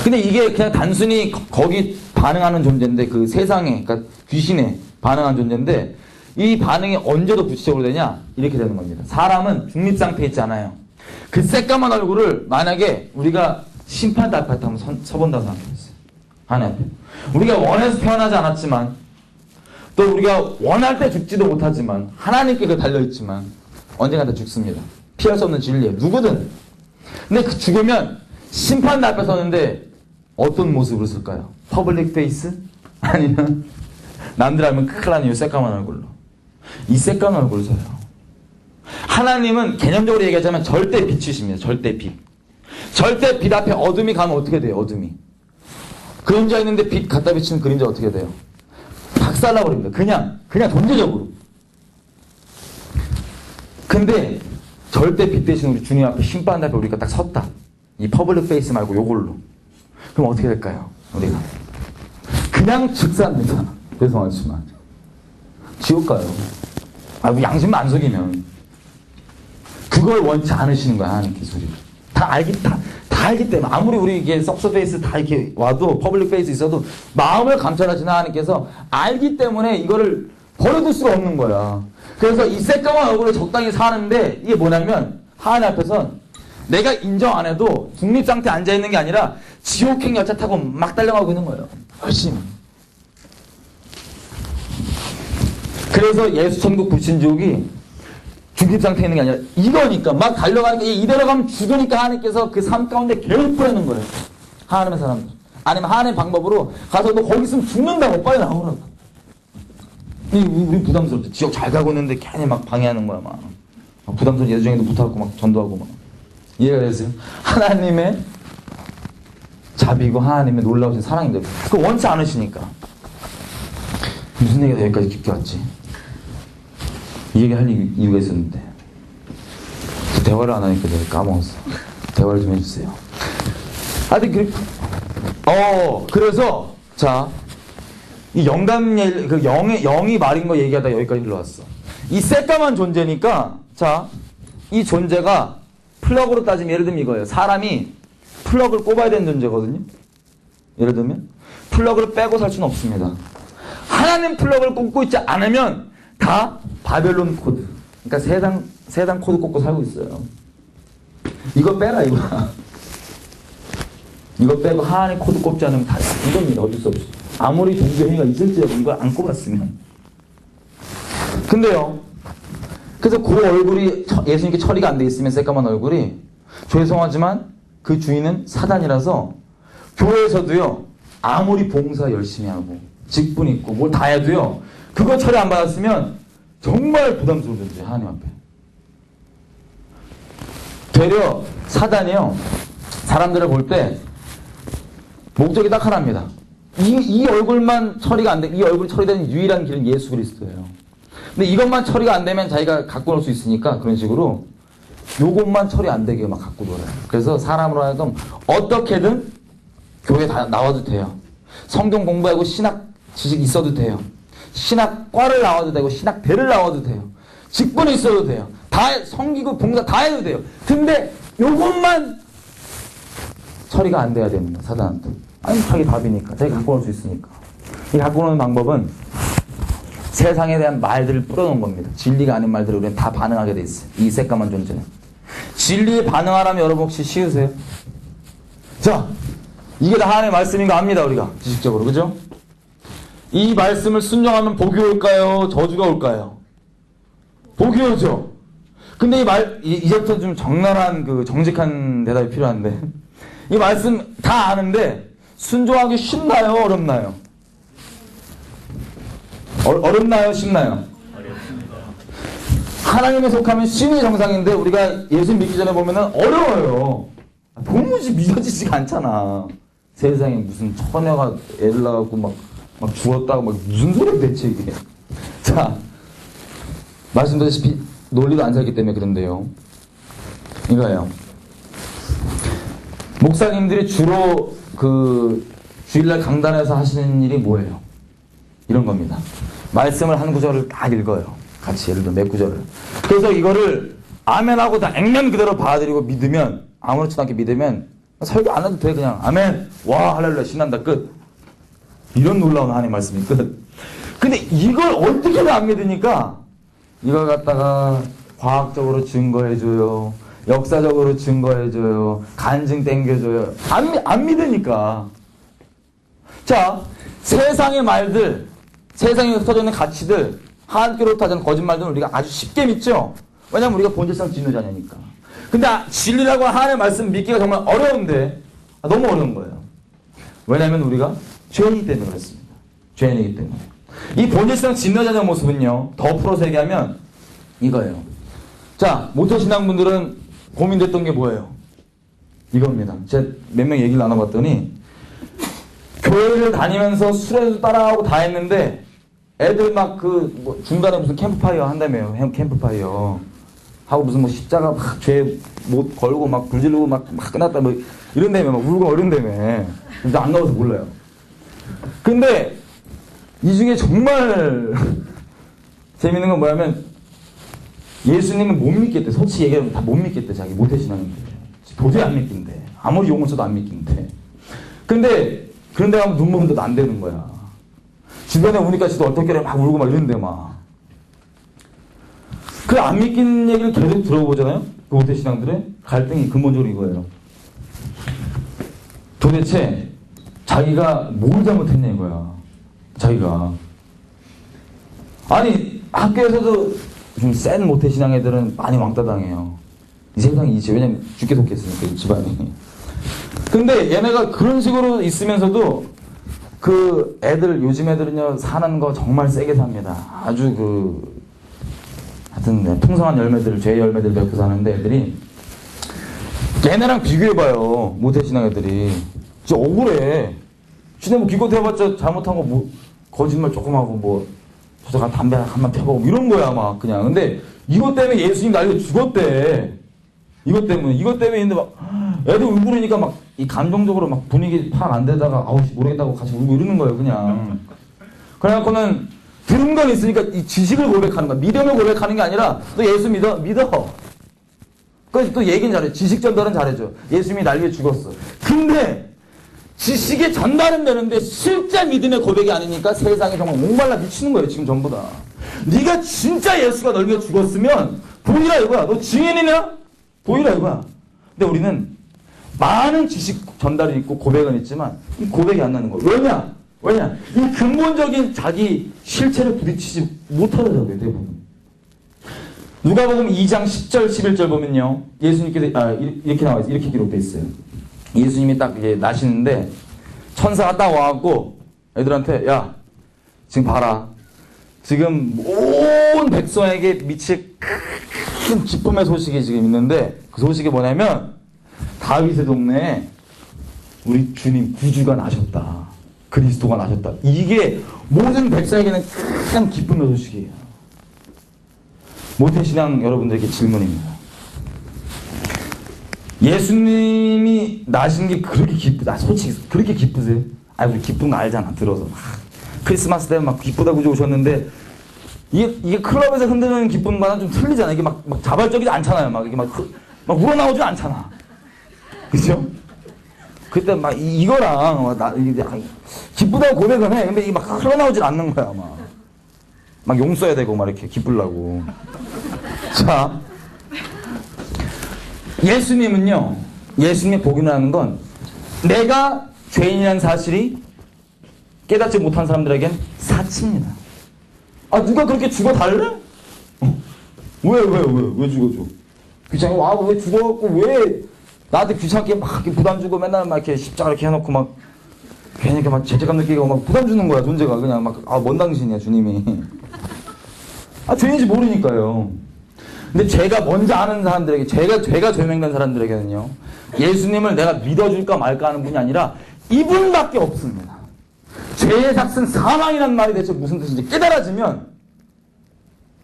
근데 이게 그냥 단순히 거기 반응하는 존재인데, 그 세상에, 그러니까 귀신에 반응하는 존재인데, 이 반응이 언제도 구체적으로 되냐? 이렇게 되는 겁니다. 사람은 중립 상태에 있잖아요. 그 새까만 얼굴을 만약에 우리가 심판대 앞에 한번 서본다고 생각해보세요. 하나님 앞에. 우리가 원해서 태어나지 않았지만, 또 우리가 원할 때 죽지도 못하지만, 하나님께 그 달려있지만, 언젠가 다 죽습니다. 피할 수 없는 진리예요. 누구든. 근데 그 죽으면 심판대 앞에 서는데 어떤 모습으로 쓸까요? 퍼블릭 페이스? 아니면 남들 알면 큰일 나는 이 새까만 얼굴로. 이 새까만 얼굴로 서요. 하나님은 개념적으로 얘기하자면 절대 빛이십니다. 절대 빛. 절대 빛 앞에 어둠이 가면 어떻게 돼요? 어둠이. 그림자 있는데 빛 갖다 비치는 그림자 어떻게 돼요? 박살나버립니다. 그냥 존재적으로. 근데 절대 빛 대신 우리 주님 앞에 심판 앞에 우리가 딱 섰다. 이 퍼블릭 페이스 말고 요걸로. 그럼 어떻게 될까요? 우리가 그냥 즉사입니다. 죄송하지만 지옥 가요. 양심만 안 속이면. 그걸 원치 않으시는 거야, 하나님께서. 다 알기 때문에. 아무리 우리 이게 썩소 페이스 다 이렇게 와도, 퍼블릭 페이스 있어도 마음을 감찰하시는 하나님께서 알기 때문에 이거를 버려둘 수가 없는 거야. 그래서 이 새까만 얼굴을 적당히 사는데, 이게 뭐냐면 하나님 앞에선 내가 인정 안 해도 중립 상태에 앉아 있는 게 아니라 지옥행 열차 타고 막 달려가고 있는 거예요. 열심히. 그래서 예수 천국 불신족이 중립 상태에 있는 게 아니라 이거니까 막 달려가니까 이대로 가면 죽으니까 하나님께서 그 삶 가운데 계속 뿌리는 거예요. 하나님의 사람들. 아니면 하나님의 방법으로 가서 너 거기 있으면 죽는다고 빨리 나오라고. 우리 부담스럽죠. 지옥 잘 가고 있는데 괜히 막 방해하는 거야. 막 부담스러운 예수장에도 붙어갖고 막 전도하고 막. 이해가 되세요? 하나님의 자비고 하나님의 놀라우신 사랑인데 그거 원치 않으시니까. 무슨 얘기가 여기까지 깊게 왔지? 이 얘기 할 이유가 있었는데 대화를 안 하니까 내가 까먹었어. 대화를 좀 해주세요. 하여튼 그래서 자, 이 영이 말인 거 얘기하다 여기까지 흘러왔어. 이 새까만 존재니까, 자, 이 존재가 플러그로 따지면 예를 들면 이거예요. 사람이 플러그를 꼽아야 되는 존재거든요. 예를 들면 플러그를 빼고 살 수는 없습니다. 하나님 플러그를 꼽고 있지 않으면 다 바벨론 코드. 그러니까 세상 코드 꼽고 살고 있어요. 이거 빼라 이거. 이거 빼고 하나님 코드 꼽지 않으면 다 이겁니다. 어쩔 수 없이. 아무리 종교행위가 있을지라도 이걸 안 꼽았으면. 근데요. 그래서 그 얼굴이 예수님께 처리가 안 돼 있으면 새까만 얼굴이 죄송하지만 그 주인은 사단이라서 교회에서도요. 아무리 봉사 열심히 하고 직분 있고 뭘 다 해도요. 그거 처리 안 받았으면 정말 부담스러운 존재 하나님 앞에. 되려 사단이요. 사람들을 볼 때 목적이 딱 하나입니다. 이 얼굴만 처리가 안 돼. 이 얼굴이 처리되는 유일한 길은 예수 그리스도예요. 근데 이것만 처리가 안 되면 자기가 갖고 놀 수 있으니까 그런 식으로 요것만 처리 안 되게 막 갖고 놀아요. 그래서 사람으로 하여금 어떻게든 교회 다 나와도 돼요. 성경 공부하고 신학 지식 있어도 돼요. 신학과를 나와도 되고 신학대를 나와도 돼요. 직분이 있어도 돼요. 다 섬기고 봉사 다 해도 돼요. 근데 요것만 처리가 안 돼야 됩니다. 사단한테. 아니 자기 답이니까. 자기 갖고 올 수 있으니까. 이 갖고 오는 방법은 세상에 대한 말들을 뿌려놓은 겁니다. 진리가 아닌 말들을 우리는 다 반응하게 돼 있어요. 이 새까만 존재는. 진리에 반응하라면 여러분 혹시 쉬우세요? 자, 이게 다 하나님의 말씀인 거 압니다. 우리가 지식적으로. 그죠? 이 말씀을 순종하면 복이 올까요? 저주가 올까요? 복이 오죠. 근데 이제부터 좀 적나라한 정직한 대답이 필요한데 이 말씀 다 아는데 순종하기 쉽나요? 어렵나요? 어렵나요? 쉽나요? 어렵습니다. 하나님에 속하면 쉬운 게 정상인데 우리가 예수 믿기 전에 보면은 어려워요. 도무지 믿어지지가 않잖아. 세상에 무슨 처녀가 애를 낳아갖고 막 죽었다고 막 무슨 소리야 대체 이게. 자, 말씀드렸다시피 논리도 안 살기 때문에 그런데요. 이거예요. 목사님들이 주로 주일날 강단에서 하시는 일이 뭐예요? 이런 겁니다. 말씀을 한 구절을 딱 읽어요. 같이 예를 들어 몇 구절을. 그래서 이거를 아멘하고 다 액면 그대로 받아들이고 믿으면 아무렇지도 않게 믿으면 설교 안 해도 돼. 그냥 아멘 와 할렐루야 신난다 끝. 이런 놀라운 하나님의 말씀이 끝. 근데 이걸 어떻게든 안 믿으니까 이걸 갖다가 과학적으로 증거해줘요. 역사적으로 증거해줘요. 간증 땡겨줘요. 안 믿으니까. 자, 세상의 말들, 세상에 흩어져 있는 가치들, 하나님께로부터 하는 거짓말들은 우리가 아주 쉽게 믿죠. 왜냐하면 우리가 본질상 진노 자녀니까. 근데 진리라고 하나님의 말씀 믿기가 정말 어려운데 너무 어려운 거예요. 왜냐하면 우리가 죄인이기 때문에 그렇습니다. 죄인이기 때문에. 이 본질상 진노 자녀 모습은요. 더 풀어서 얘기하면 이거예요. 자, 모태신앙분들은 고민됐던 게 뭐예요? 이겁니다. 제가 몇 명 얘기를 나눠봤더니 교회를 다니면서 술에도 따라하고 다 했는데 애들 막 중간에 무슨 캠프파이어 한다며요. 캠프파이어 하고 무슨 십자가 막 죄 못 걸고 막 불 지르고 막 끝났다 뭐 이런다며 막 울고 이런다며. 근데 안 나와서 몰라요. 근데 이 중에 정말 재밌는 건 뭐냐면 예수님은 못 믿겠대. 솔직히 얘기하면 다 못 믿겠대. 자기 모태신앙인데 도저히 안 믿긴대. 아무리 용을 써도 안 믿긴대. 근데 그런데 가면 눈물 흘려도 안 되는 거야. 주변에 오니까 지도 어떻게 막 울고 막 이런데 막. 그 안 믿기는 얘기를 계속 들어보잖아요. 그 모태신앙들의 갈등이 근본적으로 이거예요. 도대체 자기가 뭘 잘못했냐 이거야. 자기가. 아니 학교에서도 좀 센 모태신앙 애들은 많이 왕따 당해요. 이 세상이 이제 왜냐면 죽게 속겠으니까 이 집안이. 근데 얘네가 그런 식으로 있으면서도 애들 요즘 애들은요 사는 거 정말 세게 삽니다. 아주 하여튼 풍성한 열매들 죄의 열매들 맺고 사는데 애들이 얘네랑 비교해봐요. 모태신앙 애들이 진짜 억울해. 지네 뭐 기껏 해봤자 잘못한 거 뭐 거짓말 조금 하고 저자가 담배 한번 펴보고 이런 거야 막 그냥. 근데 이것 때문에 예수님 날려 죽었대. 이것 때문에 있는데 막 애들 울고 그러니까 막 이 감정적으로 막 분위기 파악 안 되다가 아우 모르겠다고 같이 울고 이러는 거예요 그냥. 그래갖고는 들은 건 있으니까 이 지식을 고백하는 거야. 믿음을 고백하는 게 아니라 너 예수 믿어. 그래서 또 얘기는 잘해. 지식 전달은 잘해줘. 예수님이 날 위해 죽었어. 근데 지식의 전달은 되는데 실제 믿음의 고백이 아니니까 세상에 정말 목말라 미치는 거예요. 지금 전부 다. 네가 진짜 예수가 널 위해 죽었으면 보이라 이거야. 너 증인이냐? 보이라 이거야. 근데 우리는 많은 지식 전달이 있고 고백은 있지만 이 고백이 안 나는 거야. 왜냐? 이 근본적인 자기 실체를 부딪히지 못하더라고요. 대부분. 누가복음 2장 10절 11절 보면요. 예수님께서 이렇게 나와 있어요. 이렇게 기록되어 있어요. 예수님이 딱 이제 나시는데 천사가 딱 와갖고 애들한테 야 지금 봐라. 지금 온 백성에게 미칠 큰 기쁨의 소식이 지금 있는데 그 소식이 뭐냐면 다윗의 동네에 우리 주님 구주가 나셨다. 그리스도가 나셨다. 이게 모든 백성에게는 큰 기쁨의 소식이에요. 모태신앙 여러분들에게 질문입니다. 예수님이 나신 게 그렇게 기쁘다. 솔직히 그렇게 기쁘세요? 우리 기쁜 거 알잖아. 들어서 크리스마스 때 막 기쁘다고 오셨는데 이게 클럽에서 흔드는 기쁨과는 좀 틀리잖아요. 이게 막 자발적이지 않잖아요. 막 이게 막 우러나오지 않잖아. 그죠? 그때 막 이거랑 이게 기쁘다고 고백은 해. 근데 이게 막 흘러나오질 않는 거야, 막 용 써야 되고 막 이렇게 기쁘려고. 자, 예수님의 복음이라는 건 내가 죄인이라는 사실이 깨닫지 못한 사람들에겐 사치입니다. 아, 누가 그렇게 죽어 달래? 왜 죽어줘? 귀찮게, 왜 죽어갖고, 왜 나한테 귀찮게 막 이렇게 부담 주고 맨날 막 이렇게 십자가 이렇게 해놓고 막 괜히 이렇게 막 죄책감 느끼고 막 부담 주는 거야, 존재가. 그냥 막, 뭔 당신이야, 주님이. 죄인인지 모르니까요. 근데 죄가 뭔지 아는 사람들에게, 죄가 죄명된 사람들에게는요, 예수님을 내가 믿어줄까 말까 하는 분이 아니라 이분밖에 없습니다. 죄의 삭은 사망이란 말이 대체 무슨 뜻인지 깨달아지면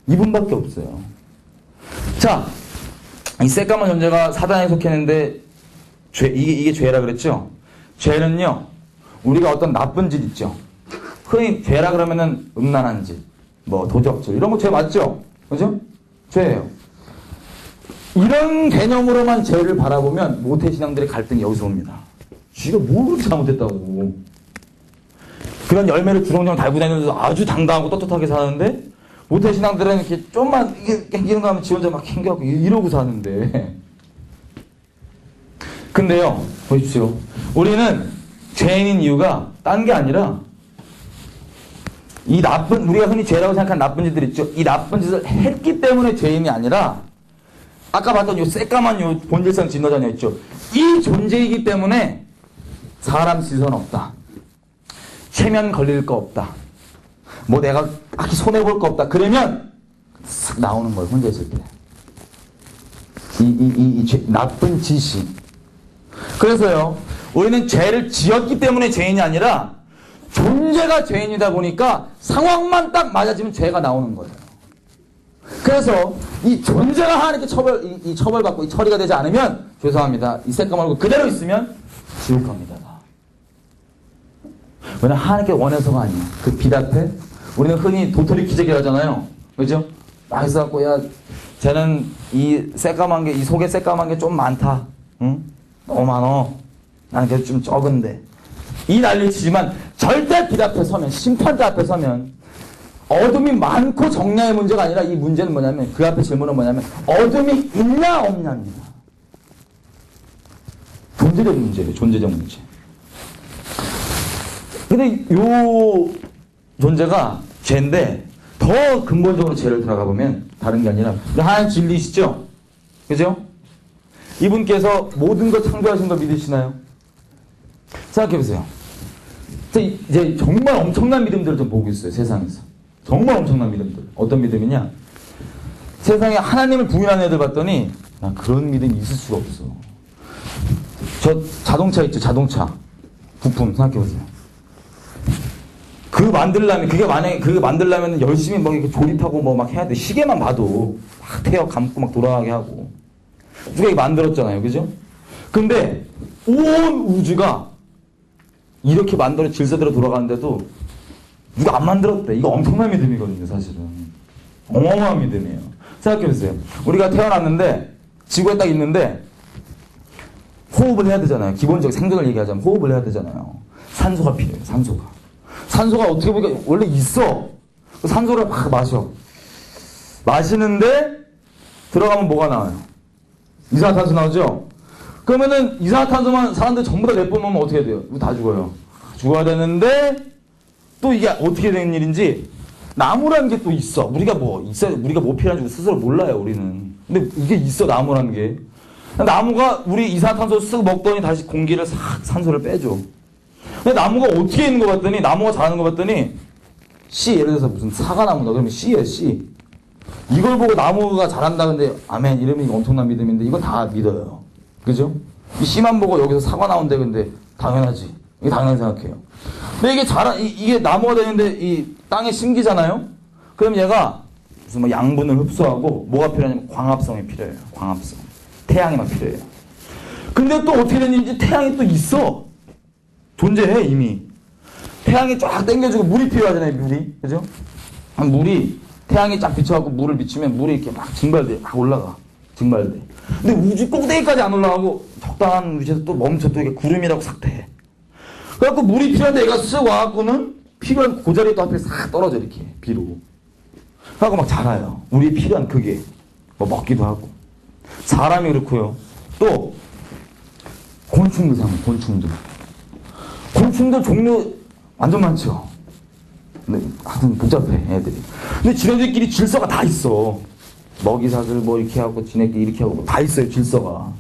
이분밖에 없어요. 자, 이 새까만 존재가 사단에 속했는데 이게 죄라 그랬죠? 죄는요, 우리가 어떤 나쁜 짓 있죠. 흔히 죄라 그러면은 음란한 짓, 도적질 이런 거 죄 맞죠? 그죠? 죄예요. 이런 개념으로만 죄를 바라보면 모태신앙들의 갈등이 여기서 옵니다. 쥐가 뭘 그렇게 잘못했다고. 그런 열매를 주렁주렁 달고 다니면서 아주 당당하고 떳떳하게 사는데 모태신앙들은 이렇게 좀만 이런 거 하면 지 혼자 막 캥겨갖고 이러고 사는데. 근데요, 보십시오. 우리는 죄인인 이유가 딴 게 아니라 우리가 흔히 죄라고 생각하는 나쁜 짓들 있죠. 이 나쁜 짓을 했기 때문에 죄인이 아니라 아까 봤던 요 새까만 요 본질성 진노자녀 있죠. 이 존재이기 때문에 사람 시선 없다. 체면 걸릴 거 없다. 내가 딱히 손해볼 거 없다. 그러면 싹 나오는 거예요. 혼자 있을 때. 나쁜 짓이. 그래서요, 우리는 죄를 지었기 때문에 죄인이 아니라 존재가 죄인이다 보니까 상황만 딱 맞아지면 죄가 나오는 거예요. 그래서 이 존재가 하나님께 처벌받고 이 처리가 되지 않으면 죄송합니다. 이 새까만 얼굴 그대로 있으면 지옥 갑니다. 왜냐면 하나님께 원해서가 아니에요. 그 빛 앞에 우리는 흔히 도토리 기저귀 하잖아요. 그죠? 막 있어갖고, 야, 쟤는 이 속에 새까만 게 좀 많다. 응? 너무 많어. 나는 그래도 좀 적은데. 이 난리 치지만 절대 빛 앞에 서면, 심판대 앞에 서면 어둠이 많고 정량의 문제가 아니라 이 문제는 뭐냐면, 그 앞에 질문은 뭐냐면 어둠이 있냐 없냐입니다. 존재적 문제예요. 존재적 문제. 근데 요 존재가 죄인데 더 근본적으로 죄를 들어가 보면 다른 게 아니라 하나님 진리시죠? 그죠? 이분께서 모든 것 창조하신 걸 믿으시나요? 생각해보세요. 이제 정말 엄청난 믿음들을 좀 보고 있어요. 세상에서. 정말 엄청난 믿음들. 어떤 믿음이냐? 세상에 하나님을 부인하는 애들 봤더니 나 그런 믿음이 있을 수가 없어. 저 자동차 있죠? 자동차. 부품 생각해보세요. 그게 만들려면 열심히 이렇게 조립하고 막 해야 돼. 시계만 봐도 막 태워 감고 막 돌아가게 하고. 누가 이거 만들었잖아요. 그죠? 근데 온 우주가 이렇게 만들어 질서대로 돌아가는데도 누가 안 만들었대. 이거 엄청난 믿음이거든요, 사실은. 어마어마한 믿음이에요. 생각해보세요. 우리가 태어났는데, 지구에 딱 있는데, 호흡을 해야 되잖아요. 기본적인 생존을 얘기하자면 호흡을 해야 되잖아요. 산소가 필요해요, 산소가. 산소가 어떻게 보니까 원래 있어. 산소를 막 마셔. 마시는데 들어가면 뭐가 나와요? 이산화탄소 나오죠? 그러면은 이산화탄소만 사람들 전부 다 내뿜으면 어떻게 돼요? 이거 다 죽어요. 죽어야 되는데 또 이게 어떻게 된 일인지 나무라는 게 또 있어. 우리가 우리가 뭐 필요한지 스스로 몰라요, 우리는. 근데 이게 있어, 나무라는 게. 나무가 우리 이산화탄소 쓱 먹더니 다시 공기를 싹 산소를 빼줘. 근데 나무가 어떻게 있는 거 봤더니, 나무가 자라는 거 봤더니, 씨, 예를 들어서 무슨 사과나무다. 그러면 씨예요, 씨. 이걸 보고 나무가 자란다. 근데, 아멘, 이러면 엄청난 믿음인데, 이거 다 믿어요. 그죠? 이 씨만 보고 여기서 사과 나온대. 근데, 당연하지. 이게 당연히 생각해요. 근데 이게 나무가 되는데, 이 땅에 심기잖아요? 그럼 얘가 무슨 양분을 흡수하고, 뭐가 필요하냐면, 광합성이 필요해요. 광합성. 태양이 막 필요해요. 근데 또 어떻게 됐는지 태양이 또 있어. 존재해, 이미. 태양이 쫙 당겨주고 물이 필요하잖아요, 물이. 그죠? 물이 태양이 쫙 비춰갖고 물을 비추면 물이 이렇게 막 증발돼. 막 올라가. 증발돼. 근데 우주 꼭대기까지 안 올라가고 적당한 위치에서 또 멈춰 또 이게 구름이라고 싹 돼. 그래갖고 물이 필요한데 얘가 쓱 와갖고는 필요한 그 자리에 또 하필 싹 떨어져 이렇게 비로. 그래갖고 막 자라요. 우리 필요한 그게 뭐 먹기도 하고. 사람이 그렇고요. 또 곤충도 사면 곤충들. 곤충들 종류 완전 많죠. 근데 하여튼 복잡해 애들이. 근데 지네들끼리 질서가 다 있어. 먹이사슬 뭐 이렇게 하고 지네끼리 이렇게 하고 다 있어요 질서가.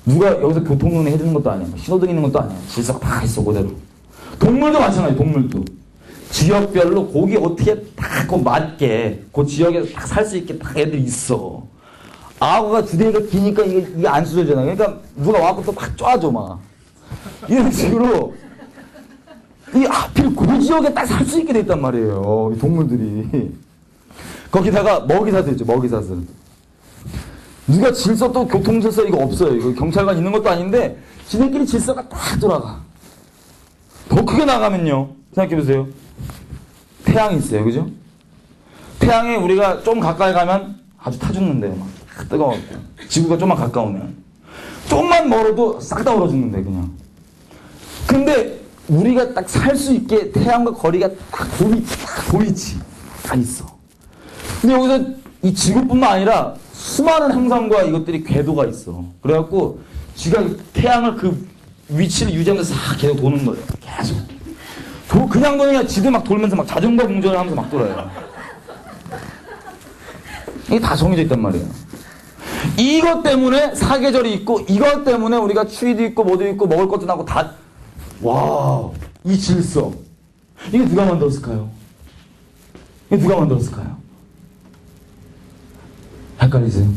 누가 여기서 교통운행 해주는 것도 아니야. 신호등 있는 것도 아니야. 질서가 다 있어 그대로. 동물도 마찬가지. 동물도 지역별로 거기 어떻게 딱 그 맞게 그 지역에서 딱 살 수 있게 딱 애들이 있어. 악어가 주둥이가 기니까 이게 안 쑤져지잖아. 그러니까 누가 와서 또 막 쪄줘 막 이런 식으로 이 하필 그 지역에 딱 살 수 있게 돼 있단 말이에요. 이 동물들이. 거기다가 먹이사슬 있죠. 먹이사슬. 누가 질서 또 교통질서 이거 없어요. 이거 경찰관 있는 것도 아닌데 지네끼리 질서가 딱 돌아가. 더 크게 나가면요. 생각해보세요. 태양이 있어요. 그죠? 태양에 우리가 좀 가까이 가면 아주 타 죽는데 막 뜨거워. 지구가 좀만 가까우면. 좀만 멀어도 싹 다 얼어 죽는데 그냥. 근데 우리가 딱 살 수 있게 태양과 거리가 딱 보이지. 다 있어. 근데 여기서 이 지구뿐만 아니라 수많은 행성과 이것들이 궤도가 있어. 그래갖고 지가 태양을 그 위치를 유지하면서 싹 계속 도는 거예요. 계속. 그냥 도는 게 아니라 지도 막 돌면서 막 자전거 공전을 하면서 막 돌아요. 이게 다 정해져 있단 말이에요. 이것 때문에 사계절이 있고 이것 때문에 우리가 추위도 있고 뭐도 있고 먹을 것도 나고 다 와, 이 질서. 이게 누가 만들었을까요? 이게 누가 만들었을까요? 헷갈리세요?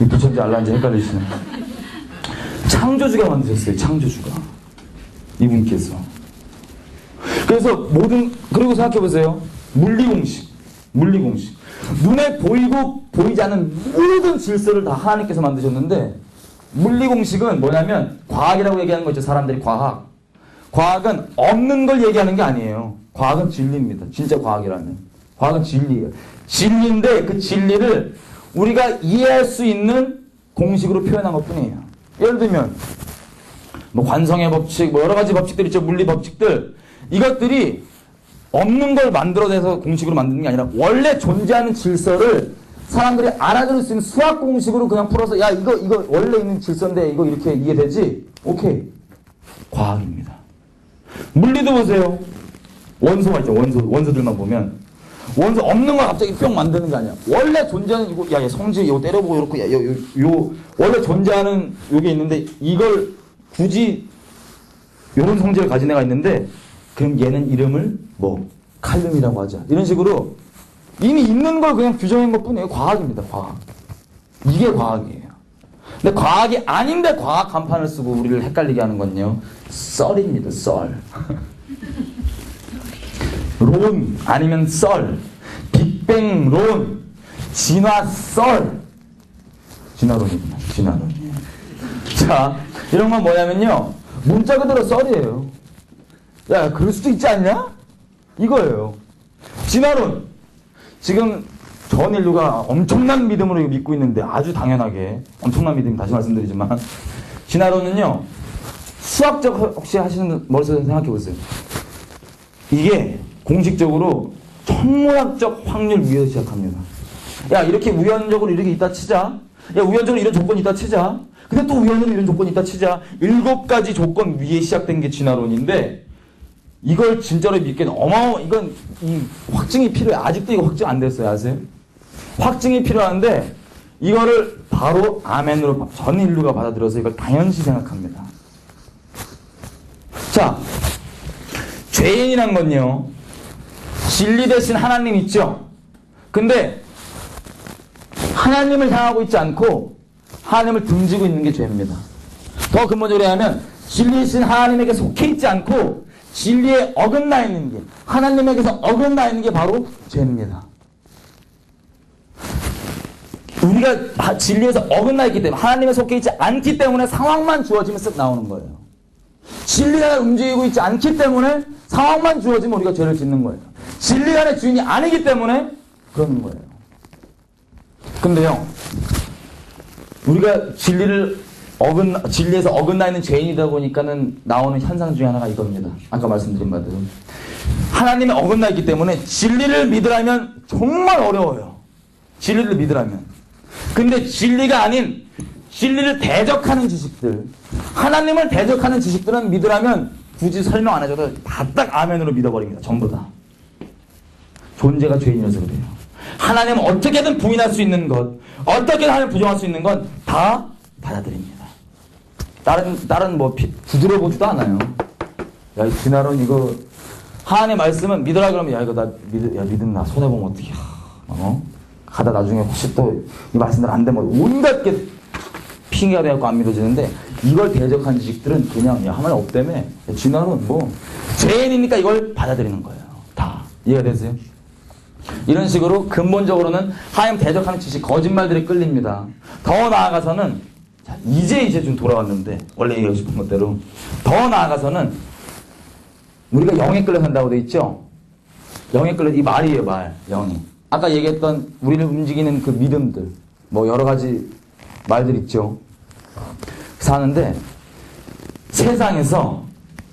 이 부처인지 알라인지 헷갈리시네. 창조주가 만드셨어요. 창조주가. 이분께서. 그래서 그리고 생각해보세요. 물리공식. 눈에 보이고 보이지 않는 모든 질서를 다 하나님께서 만드셨는데 물리공식은 뭐냐면 과학이라고 얘기하는 거 있죠. 사람들이 과학. 과학은 없는 걸 얘기하는 게 아니에요. 과학은 진리입니다. 진짜 과학이라면. 과학은 진리예요. 진리인데 그 진리를 우리가 이해할 수 있는 공식으로 표현한 것 뿐이에요. 예를 들면 뭐 관성의 법칙, 뭐 여러 가지 법칙들 있죠. 물리 법칙들. 이것들이 없는 걸 만들어내서 공식으로 만드는 게 아니라 원래 존재하는 질서를 사람들이 알아들을 수 있는 수학 공식으로 그냥 풀어서 야 이거 원래 있는 질서인데 이거 이렇게 이해되지? 오케이. 과학입니다. 물리도 보세요. 원소가 있죠. 원소들만 보면 원소 없는 걸 갑자기 뿅 만드는 게 아니야. 원래 존재하는 이거 야 성질 이거 때려보고 이렇고 요 원래 존재하는 요게 있는데 이걸 굳이 요런 성질을 가진 애가 있는데 그럼 얘는 이름을 뭐 칼륨이라고 하자. 이런 식으로 이미 있는 걸 그냥 규정한 것 뿐이에요. 과학입니다. 과학. 이게 과학이에요. 근데 과학이 아닌데 과학 간판을 쓰고 우리를 헷갈리게 하는 건요. 썰입니다. 썰. 론 아니면 썰. 빅뱅론. 진화썰. 진화론이구나. 진화론. 자, 이런 건 뭐냐면요. 문자 그대로 썰이에요. 야, 그럴 수도 있지 않냐? 이거예요. 진화론. 지금 전 인류가 엄청난 믿음으로 믿고 있는데 아주 당연하게 엄청난 믿음 다시 말씀드리지만 진화론은요. 수학적 혹시 하시는 머릿속에서 생각해 보세요. 이게 공식적으로 천문학적 확률 위에서 시작합니다. 야, 이렇게 우연적으로 이렇게 있다 치자. 야, 우연적으로 이런 조건이 있다 치자. 근데 또 우연적으로 이런 조건이 있다 치자. 7가지 조건 위에 시작된 게 진화론인데 이걸 진짜로 믿기는 이건 이 확증이 필요해. 아직도 이거 확증 안 됐어요. 아세요? 확증이 필요한데 이거를 바로 아멘으로 전 인류가 받아들여서 이걸 당연시 생각합니다. 자, 죄인이란 건요. 진리 대신 하나님 있죠? 근데 하나님을 향하고 있지 않고 하나님을 등지고 있는 게 죄입니다. 더 근본적으로 하면 진리이신 하나님에게 속해 있지 않고 진리에 어긋나 있는 게 하나님에게서 어긋나 있는 게 바로 죄입니다. 우리가 진리에서 어긋나 있기 때문에 하나님에 속해 있지 않기 때문에 상황만 주어지면 쓱 나오는 거예요. 진리가 움직이고 있지 않기 때문에 상황만 주어지면 우리가 죄를 짓는 거예요. 진리가 내 주인이 아니기 때문에 그러는 거예요. 근데요, 우리가 진리에서 어긋나 있는 죄인이다 보니까는 나오는 현상 중에 하나가 이겁니다. 아까 말씀드린 바대로. 하나님에 어긋나 있기 때문에 진리를 믿으라면 정말 어려워요. 진리를 믿으라면. 근데 진리가 아닌 진리를 대적하는 지식들, 하나님을 대적하는 지식들은 믿으라면 굳이 설명 안 해줘도 다 딱 아멘으로 믿어버립니다. 전부 다. 존재가 죄인이어서 그래요. 하나님은 어떻게든 부인할 수 있는 것, 어떻게든 하나님 부정할 수 있는 건 다 받아들입니다. 다른 뭐 부드러워보지도 않아요. 야, 진화론 이거 하나님의 말씀은 믿으라 그러면 야, 이거 나 믿음 나 손해보면 어떡해. 가다 나중에 혹시 또 이 말씀들 안 되면 온갖 게 핑계가 돼갖고 안 믿어지는데, 이걸 대적한 지식들은 그냥 야, 하나님 없다며. 진화론 뭐 죄인이니까 이걸 받아들이는 거예요. 다. 이해가 되세요? 이런 식으로 근본적으로는 하나님 대적하는 지식, 거짓말들이 끌립니다. 더 나아가서는, 자, 이제 좀 돌아왔는데, 원래 얘기하고 싶은 것대로. 더 나아가서는, 우리가 영에 끌려 산다고 돼 있죠? 영에 끌려, 이 말이에요, 말. 영이. 아까 얘기했던 우리를 움직이는 그 믿음들, 뭐 여러 가지 말들 있죠. 사는데, 세상에서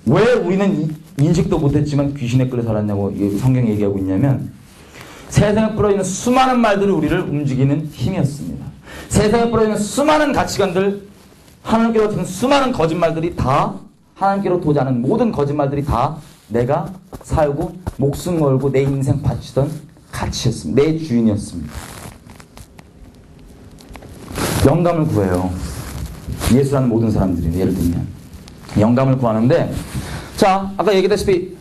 왜 우리는 인식도 못했지만 귀신에 끌려 살았냐고 성경이 얘기하고 있냐면, 세상에 뿌려있는 수많은 말들이 우리를 움직이는 힘이었습니다. 세상에 뿌려있는 수많은 가치관들, 하나님께로 드는 수많은 거짓말들이 다, 하나님께로 도지 않은 모든 거짓말들이 다 내가 살고 목숨 걸고 내 인생 바치던 가치였습니다. 내 주인이었습니다. 영감을 구해요. 예수라는 모든 사람들이. 예를 들면 영감을 구하는데, 자, 아까 얘기했다시피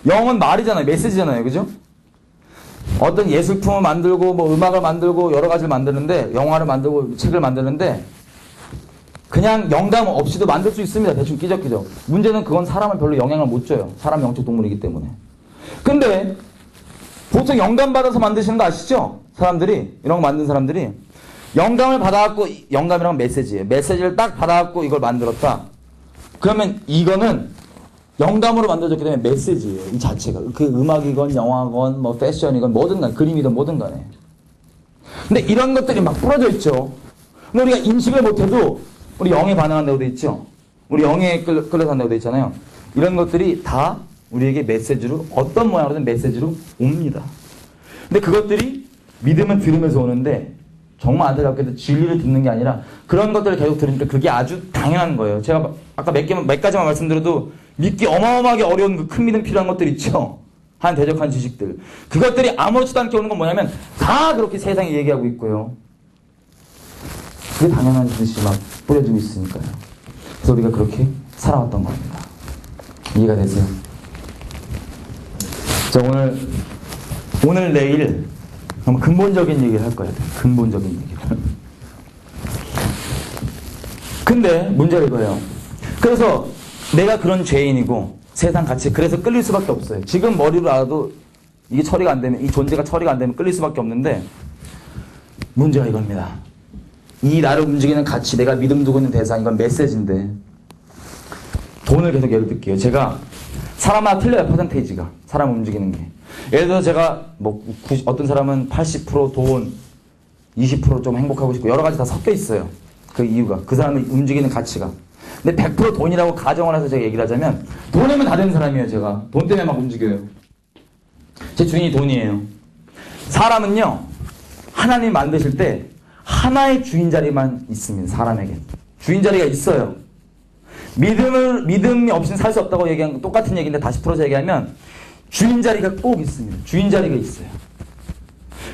영은 말이잖아요. 메시지잖아요. 그죠? 어떤 예술품을 만들고 뭐 음악을 만들고 여러 가지를 만드는데, 영화를 만들고 책을 만드는데 그냥 영감 없이도 만들 수 있습니다. 대충 끼적끼적. 문제는 그건 사람을 별로 영향을 못 줘요. 사람 영적 동물이기 때문에. 근데 보통 영감 받아서 만드시는 거 아시죠? 사람들이, 이런 거 만든 사람들이 영감을 받아갖고, 영감이란 메시지예요. 메시지를 딱 받아갖고 이걸 만들었다. 그러면 이거는 영감으로 만들어졌기 때문에 메시지예요. 이 자체가. 그 음악이건 영화건 뭐 패션이건 뭐든 간에, 그림이든 뭐든 간에. 근데 이런 것들이 막 뿌려져 있죠. 근데 우리가 인식을 못해도 우리 영에 반응한다고 돼 있죠. 우리 영에 끌려 산다고 돼 있잖아요. 이런 것들이 다 우리에게 메시지로, 어떤 모양으로든 메시지로 옵니다. 근데 그것들이 믿음은 들으면서 오는데, 정말 안타깝게도 진리를 듣는 게 아니라 그런 것들을 계속 들으니까 그게 아주 당연한 거예요. 제가 아까 몇 가지만 말씀드려도 믿기 어마어마하게 어려운 그 큰 믿음 필요한 것들 있죠. 한 대적한 지식들. 그것들이 아무렇지도 않게 오는 건 뭐냐면 다 그렇게 세상에 얘기하고 있고요. 그게 당연한 듯이 막 뿌려지고 있으니까요. 그래서 우리가 그렇게 살아왔던 겁니다. 이해가 되세요? 자, 오늘 내일 한번 근본적인 얘기를 할 거예요. 근본적인 얘기를. 근데 문제가 이거예요. 그래서 내가 그런 죄인이고 세상 가치, 그래서 끌릴 수밖에 없어요. 지금 머리로 알아도 이게 처리가 안 되면, 이 존재가 처리가 안 되면 끌릴 수밖에 없는데, 문제가 이겁니다. 이 나를 움직이는 가치, 내가 믿음 두고 있는 대상, 이건 메시지인데, 돈을 계속 예를 들게요. 제가 사람마다 틀려요. 퍼센테이지가. 사람 움직이는 게. 예를 들어서 제가 뭐 어떤 사람은 80% 돈, 20% 좀 행복하고 싶고 여러 가지 다 섞여 있어요. 그 이유가, 그 사람이 움직이는 가치가. 근데 100% 돈이라고 가정을 해서 제가 얘기를 하자면, 돈이면 다 되는 사람이에요. 제가 돈 때문에 막 움직여요. 제 주인이 돈이에요. 사람은요, 하나님 만드실 때 하나의 주인 자리만 있습니다. 사람에게 주인 자리가 있어요. 믿음이 없이는 살 수 없다고 얘기한 건 똑같은 얘기인데, 다시 풀어서 얘기하면 주인 자리가 꼭 있습니다. 주인 자리가 있어요.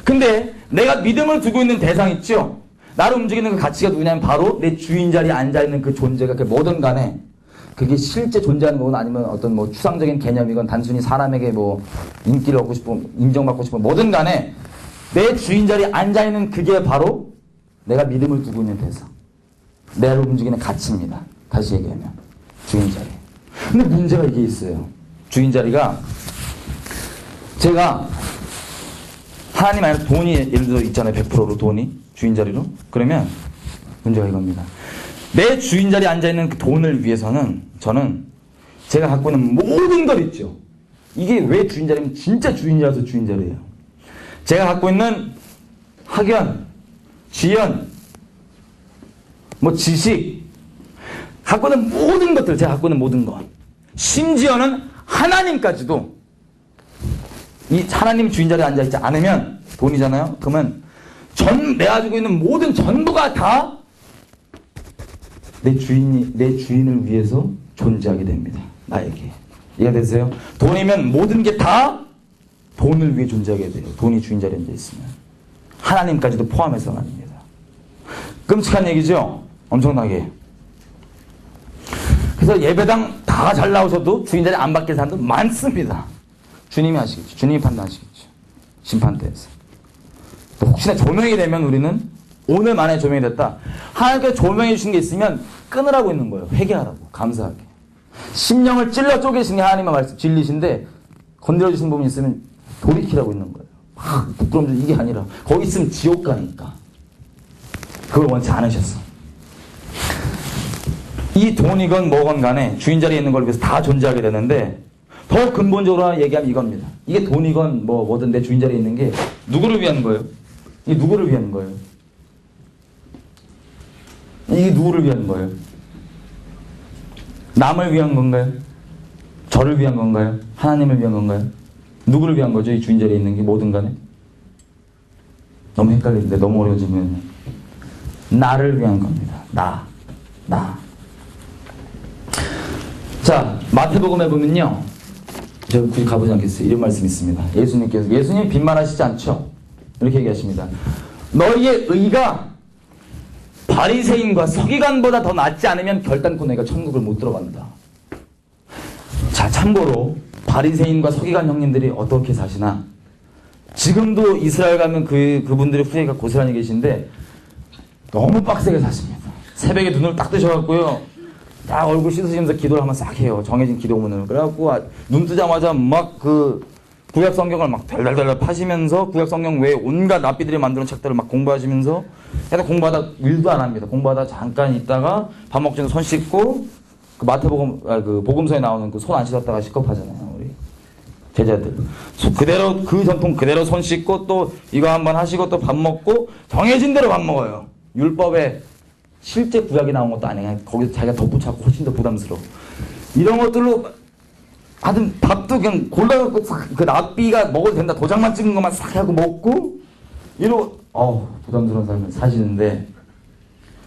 근데 내가 믿음을 두고 있는 대상 있죠? 나를 움직이는 그 가치가 누구냐면 바로 내 주인 자리에 앉아있는 그 존재가, 그 뭐든 간에 그게 실제 존재하는 거건 아니면 어떤 뭐 추상적인 개념이건 단순히 사람에게 뭐 인기를 얻고 싶고 인정받고 싶고 뭐든 간에 내 주인 자리에 앉아있는 그게 바로 내가 믿음을 두고 있는 대상, 나를 움직이는 가치입니다. 다시 얘기하면 주인 자리. 근데 문제가 이게 있어요. 주인 자리가, 제가 하나님 안에 돈이 예를 들어 있잖아요. 100%로 돈이 주인 자리로. 그러면 문제가 이겁니다. 내 주인 자리에 앉아있는 그 돈을 위해서는 저는 제가 갖고 있는 모든 것 있죠. 이게 왜 주인 자리면 진짜 주인 자리라서 주인 자리예요. 제가 갖고 있는 학연, 지연, 뭐 지식, 갖고 있는 모든 것들, 제가 갖고 있는 모든 것, 심지어는 하나님까지도 이 하나님 주인 자리에 앉아있지 않으면 돈이잖아요. 그러면 내가 가지고 있는 모든 전부가 다 내 주인을 위해서 존재하게 됩니다. 나에게. 이해가 되세요? 돈이면 모든 게 다 돈을 위해 존재하게 돼요. 돈이 주인 자리에 앉아있으면. 하나님까지도 포함해서 말입니다. 끔찍한 얘기죠? 엄청나게. 그래서 예배당 다 잘 나오셔도 주인 자리 안 받게 사람도 많습니다. 주님이 하시겠죠. 주님이 판단하시겠죠. 심판대에서. 혹시나 조명이 되면 우리는 오늘 만에 조명이 됐다. 하나님께서 조명해 주신 게 있으면 끊으라고 있는 거예요. 회개하라고. 감사하게. 심령을 찔러 쪼개시는 게 하나님의 말씀 진리신데 건드려 주신 부분이 있으면 돌이키라고 있는 거예요. 막 부끄러움도 이게 아니라 거기 있으면 지옥 가니까. 그걸 원치 않으셨어. 이 돈이건 뭐건 간에 주인 자리에 있는 걸 위해서 다 존재하게 되는데 더 근본적으로 얘기하면 이겁니다. 이게 돈이건 뭐든 내 주인 자리에 있는 게 누구를 위한 거예요? 이게 누구를 위한 거예요? 이게 누구를 위한 거예요? 남을 위한 건가요? 저를 위한 건가요? 하나님을 위한 건가요? 누구를 위한 거죠? 이 주인 자리에 있는 게 뭐든 간에? 너무 헷갈리는데 너무 어려워지면 나를 위한 겁니다. 나. 자, 마태복음에 보면요. 제가 굳이 가보지 않겠어요. 이런 말씀이 있습니다. 예수님 빈말하시지 않죠? 이렇게 얘기하십니다. 너희의 의가 바리새인과 서기관보다 더 낫지 않으면 결단코 너희가 천국을 못 들어간다. 자, 참고로 바리새인과 서기관 형님들이 어떻게 사시나? 지금도 이스라엘 가면 그분들의 후예가 고스란히 계신데 너무 빡세게 사십니다. 새벽에 눈을 딱 뜨셔갖고요. 딱 얼굴 씻으시면서 기도를 한번 싹 해요. 정해진 기도문을. 그래갖고 눈 뜨자마자 막 구약 성경을 막 달달달 파시면서 구약 성경 외에 온갖 랍비들이 만드는 책들을 막 공부하시면서 계속 공부하다 일도 안 합니다. 공부하다 잠깐 있다가 밥 먹기 전에 손 씻고 그 마태복음 그 복음서에 나오는 그 손 안 씻었다가 식겁하잖아요. 우리 제자들. 그대로 그 전통 그대로 손 씻고 또 이거 한번 하시고 또 밥 먹고 정해진 대로 밥 먹어요. 율법에 실제 구약이 나온 것도 아니에요. 거기서 자기가 덧붙여갖고 훨씬 더 부담스러워. 이런 것들로 하여튼 밥도 그냥 골라갖고 그 랍비가 먹어도 된다. 도장만 찍은 것만 싹 하고 먹고 이러고 부담스러운 삶을 사시는데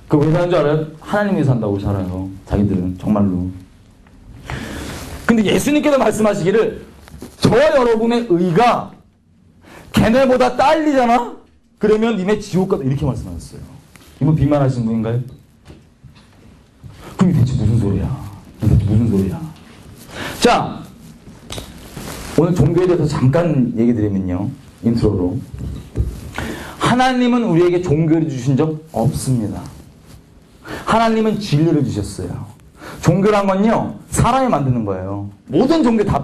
그거 왜 사는 줄 알아요? 하나님 위해서 산다고 살아요. 자기들은 정말로. 근데 예수님께서 말씀하시기를 저와 여러분의 의가 걔네보다 딸리잖아? 그러면 니네 지옥 가다 이렇게 말씀하셨어요. 이분 빈말하신 분인가요? 그럼 대체 무슨 소리야? 자, 오늘 종교에 대해서 잠깐 얘기 드리면요. 인트로로. 하나님은 우리에게 종교를 주신 적 없습니다. 하나님은 진리를 주셨어요. 종교란 건요, 사람이 만드는 거예요. 모든 종교 다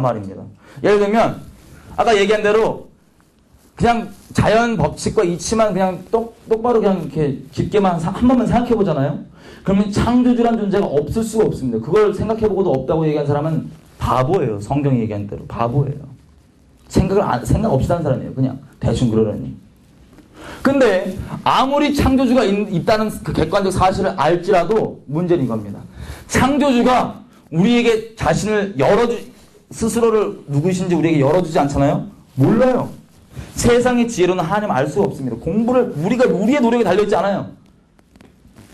말입니다. 예를 들면, 아까 얘기한 대로 그냥 자연 법칙과 이치만 그냥 똑바로 그냥 이렇게 깊게만 한 번만 생각해 보잖아요. 그러면 창조주란 존재가 없을 수가 없습니다. 그걸 생각해 보고도 없다고 얘기한 사람은 바보예요. 성경이 얘기한 대로 바보예요. 생각 없이 사는 사람이에요. 그냥 대충 그러려니. 근데 아무리 창조주가 있다는 그 객관적 사실을 알지라도 문제는 이겁니다. 창조주가 우리에게 자신을 스스로를 누구신지 우리에게 열어주지 않잖아요. 몰라요. 세상의 지혜로는 하나님 알 수가 없습니다. 공부를 우리의 노력이 달려있지 않아요.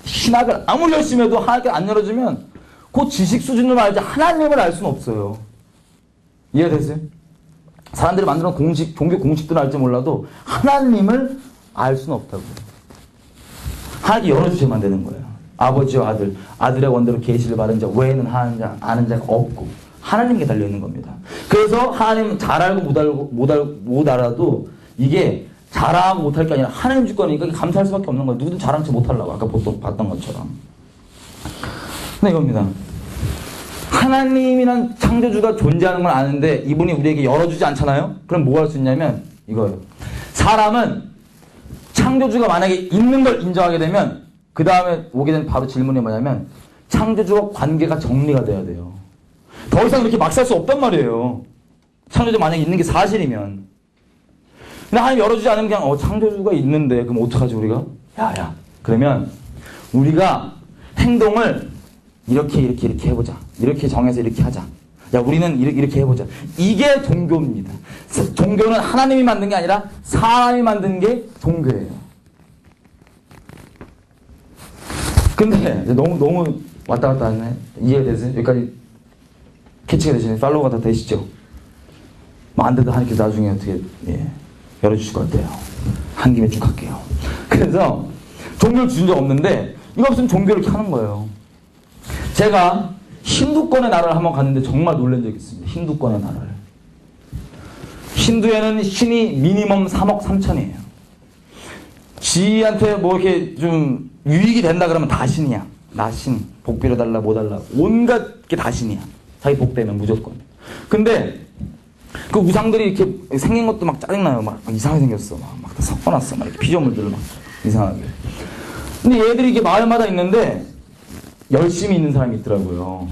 신학을 아무리 열심히 해도 하나님께 안 열어주면 그 지식 수준으로 알지 하나님을 알 수는 없어요. 이해되세요? 사람들이 만드는 종교 공식들은 알지 몰라도 하나님을 알 수는 없다고요. 하나님께 열어주셔야만 되는 거예요. 아버지와 아들의 원대로 계시를 받은 자 외에는 아는 자가 없고 하나님께 달려있는 겁니다. 그래서 하나님 잘 알고 못 알아도 이게 잘하고 못할 게 아니라 하나님 주권이니까 감사할 수밖에 없는 거예요. 누구든 잘한 척 못하려고 아까 보통 봤던 것처럼. 근데 이겁니다. 하나님이란 창조주가 존재하는 건 아는데 이분이 우리에게 열어주지 않잖아요? 그럼 뭐 할 수 있냐면 이거예요. 사람은 창조주가 만약에 있는 걸 인정하게 되면 그 다음에 오게 되는 바로 질문이 뭐냐면 창조주와 관계가 정리가 돼야 돼요. 더 이상 이렇게 막 살 수 없단 말이에요. 창조주 만약에 있는 게 사실이면. 근데 하나님 열어주지 않으면 그냥 창조주가 있는데 그럼 어떡하지 우리가? 야 그러면 우리가 행동을 이렇게 해보자. 이렇게 정해서 이렇게 하자. 야 우리는 이렇게 해보자. 이게 종교입니다. 종교는 하나님이 만든 게 아니라 사람이 만든 게 종교예요. 근데 너무 왔다 갔다 하네. 이해되세요? 여기까지 캐치가 되시네. 팔로우가 다 되시죠? 뭐 안 돼도 하나님께서 나중에 어떻게 열어주실 것 같아요. 한 김에 쭉 할게요. 그래서 종교를 주신 적 없는데 이거 없으면 종교를 이렇게 하는 거예요. 제가 힌두권의 나라를 한번 갔는데 정말 놀란 적이 있습니다. 힌두권의 나라를. 힌두에는 신이 미니멈 3억 3천이에요. 지한테 뭐 이렇게 좀 유익이 된다 그러면 다 신이야. 나 신, 복 빌어달라, 뭐 달라. 온갖 게 다 신이야. 자기 복 되면 무조건. 근데 그 우상들이 이렇게 생긴 것도 막 짜증나요. 막 이상하게 생겼어. 막 다 섞어놨어. 막 이렇게 피조물들을 막 이상하게. 근데 얘들이 이게 마을마다 있는데 열심히 있는 사람이 있더라고요.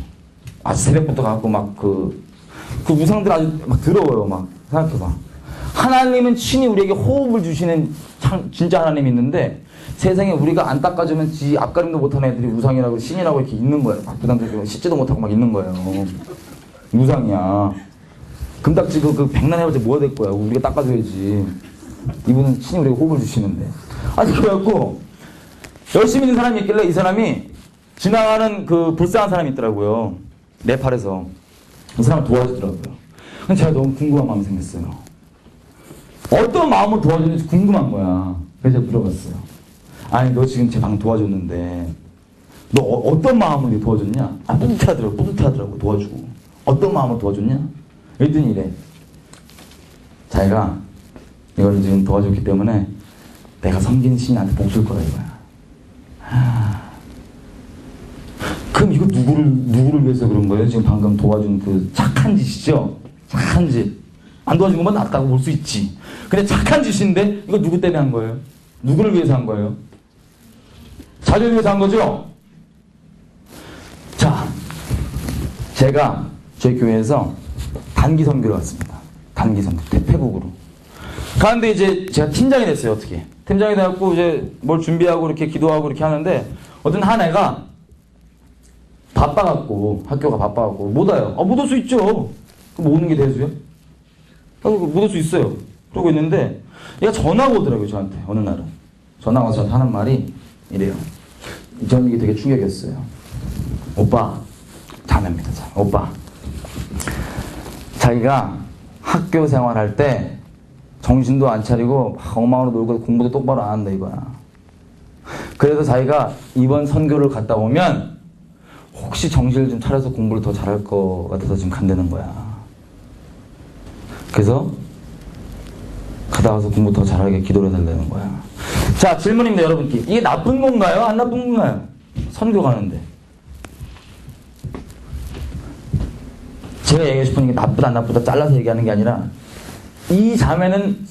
아주 새벽부터 가고 막 그 우상들 아주 막 더러워요. 막 생각해봐. 하나님은 친히 우리에게 호흡을 주시는 진짜 하나님이 있는데 세상에 우리가 안 닦아주면 지 앞가림도 못하는 애들이 우상이라고 신이라고 이렇게 있는 거예요. 막 부담스럽게 씻지도 못하고 막 있는 거예요. 우상이야. 금딱지 그 백난 해봤자 뭐가 될 거야. 우리가 닦아줘야지. 이분은 친히 우리에게 호흡을 주시는데. 아니 그래갖고 열심히 있는 사람이 있길래 이 사람이 지나가는 그 불쌍한 사람이 있더라고요. 네팔에서. 이 사람을 도와주더라고요. 근데 제가 너무 궁금한 마음이 생겼어요. 어떤 마음으로 도와줬는지 궁금한 거야. 그래서 제가 물어봤어요. 아니 너 지금 제 방 도와줬는데 너 어떤 마음으로 도와줬냐? 뿌듯하더라고 도와주고. 어떤 마음으로 도와줬냐? 그랬더니 이래. 자기가 이걸 지금 도와줬기 때문에 내가 섬기는 신이 나한테 복 줄 거야 이거야. 그럼 이거 누구를 위해서 그런 거예요? 지금 방금 도와준 그 착한 짓이죠? 착한 짓. 안 도와준 것만 낫다고 볼 수 있지. 근데 착한 짓인데 이거 누구 때문에 한 거예요? 누구를 위해서 한 거예요? 자기를 위해서 한 거죠? 자, 제가 저희 교회에서 단기 선교를 왔습니다. 단기 선교, 태국으로. 가는데 이제 제가 팀장이 됐어요, 어떻게. 팀장이 돼갖고 이제 뭘 준비하고 이렇게 기도하고 이렇게 하는데 어떤 한 애가 바빠갖고, 학교가 바빠갖고 못 와요. 못 올 수 있죠. 그럼 오는 게 대수요? 못 올 수 있어요. 그러고 있는데 얘가 전화가 오더라고요, 저한테. 어느 날은. 전화가 와서 저한테 하는 말이 이래요. 저는 이게 되게 충격이었어요. 오빠, 자매입니다. 오빠. 자기가 학교 생활할 때 정신도 안 차리고 막 엉망으로 놀고 공부도 똑바로 안 한다 이거야. 그래서 자기가 이번 선교를 갔다 오면 혹시 정신을 좀 차려서 공부를 더 잘할 것 같아서 지금 간다는 거야. 그래서 가다 와서 공부 더 잘하게 기도를 해달라는 거야. 자, 질문입니다, 여러분께. 이게 나쁜 건가요? 안 나쁜 건가요? 선교 가는데. 제가 얘기하고 싶은 게 나쁘다 안 나쁘다 잘라서 얘기하는 게 아니라 이 자매는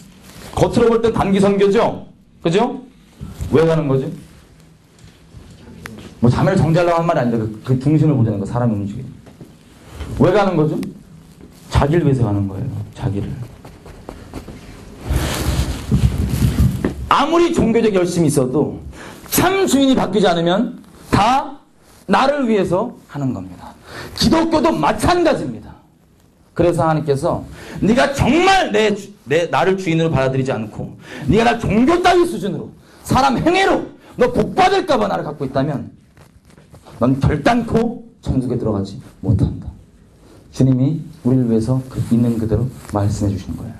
겉으로 볼 땐 단기 선교죠? 그죠? 왜 가는 거죠? 뭐 자매를 정죄하려고 하는 말이 아닌데 그 중심을 보자는 거, 사람의 움직임. 왜 가는 거죠? 자기를 위해서 가는 거예요. 자기를. 아무리 종교적 열심이 있어도 참 주인이 바뀌지 않으면 다 나를 위해서 하는 겁니다. 기독교도 마찬가지입니다. 그래서 하나님께서 네가 정말 나를 주인으로 받아들이지 않고 네가 나 종교 따위 수준으로 사람 행위로 너 복 받을까 봐 나를 갖고 있다면 넌 결단코 천국에 들어가지 못한다. 주님이 우리를 위해서 있는 그대로 말씀해 주시는 거예요.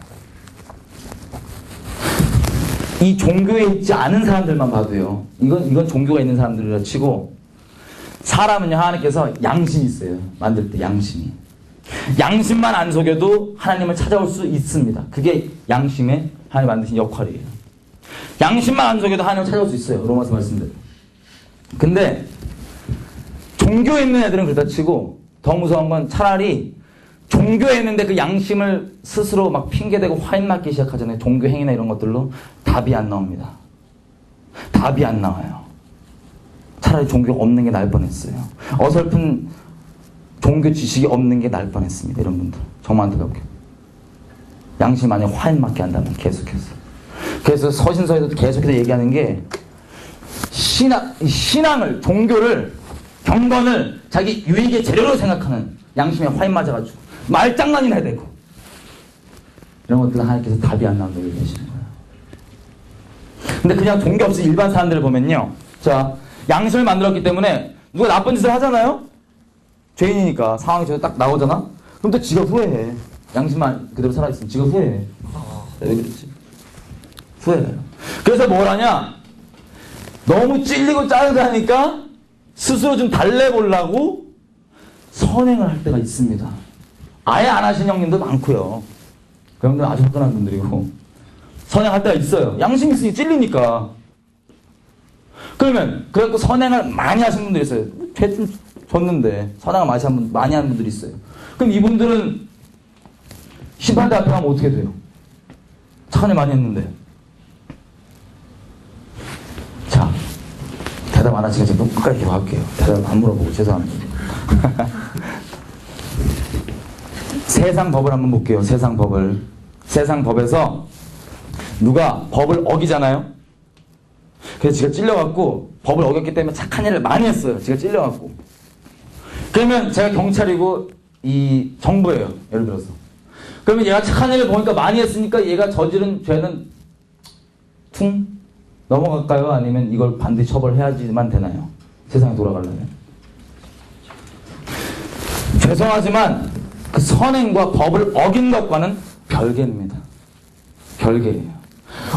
이 종교에 있지 않은 사람들만 봐도요. 이건 종교가 있는 사람들이라 치고 사람은요, 하나님께서 양심이 있어요. 만들 때 양심이. 양심만 안 속여도 하나님을 찾아올 수 있습니다. 그게 양심에 하나님 만드신 역할이에요. 양심만 안 속여도 하나님을 찾아올 수 있어요. 로마서 말씀대로. 근데 종교에 있는 애들은 그렇다 치고 더 무서운 건 차라리 종교에 있는데 그 양심을 스스로 막 핑계대고 화인 맞기 시작하잖아요. 종교 행위나 이런 것들로 답이 안 나옵니다. 답이 안 나와요. 차라리 종교가 없는 게 나을 뻔했어요. 어설픈 종교 지식이 없는 게 나을 뻔했습니다. 이런 분들. 정말 안타깝게. 양심이 만약에 화인맞게 한다면 계속해서. 그래서 서신서에도 계속해서 얘기하는 게 신앙을, 종교를, 경건을 자기 유익의 재료로 생각하는 양심에 화인 맞아가지고 말장난이나 되고 이런 것들은 하나님께서 답이 안 나온다고 얘기하시는 거예요. 근데 그냥 종교 없이 일반 사람들을 보면요, 자, 양심을 만들었기 때문에 누가 나쁜 짓을 하잖아요? 죄인이니까 상황이 저기 딱 나오잖아? 그럼 또 지가 후회해. 양심만 그대로 살아있으면 지가 후회해. 왜 그랬지? 후회해요. 그래서 뭘 하냐? 너무 찔리고 짜증나니까 스스로 좀 달래보려고 선행을 할 때가 있습니다. 아예 안 하신 형님도 많고요. 그 형들은 아주 화끈한 분들이고 선행할 때가 있어요. 양심 있으니 찔리니까. 그러면 그래갖고 선행을 많이 하신 분들이 있어요. 죄 좀 졌는데 선행을 많이 하는 분들이 있어요. 그럼 이분들은 심판대 앞에 가면 어떻게 돼요? 착한 일 많이 했는데. 자, 대답 안 하시니까 제가 끝까지 계속 할게요. 대답 안 물어보고 죄송합니다. 세상 법을 한번 볼게요. 세상 법을. 세상 법에서 누가 법을 어기잖아요. 그래서 지가 찔려갖고 법을 어겼기 때문에 착한 일을 많이 했어요. 지가 찔려갖고. 그러면 제가 경찰이고 이 정부예요. 예를 들어서. 그러면 얘가 착한 일을 보니까 많이 했으니까 얘가 저지른 죄는 퉁 넘어갈까요? 아니면 이걸 반드시 처벌해야지만 되나요? 세상에 돌아가려면. 죄송하지만 그 선행과 법을 어긴 것과는 별개입니다. 별개예요.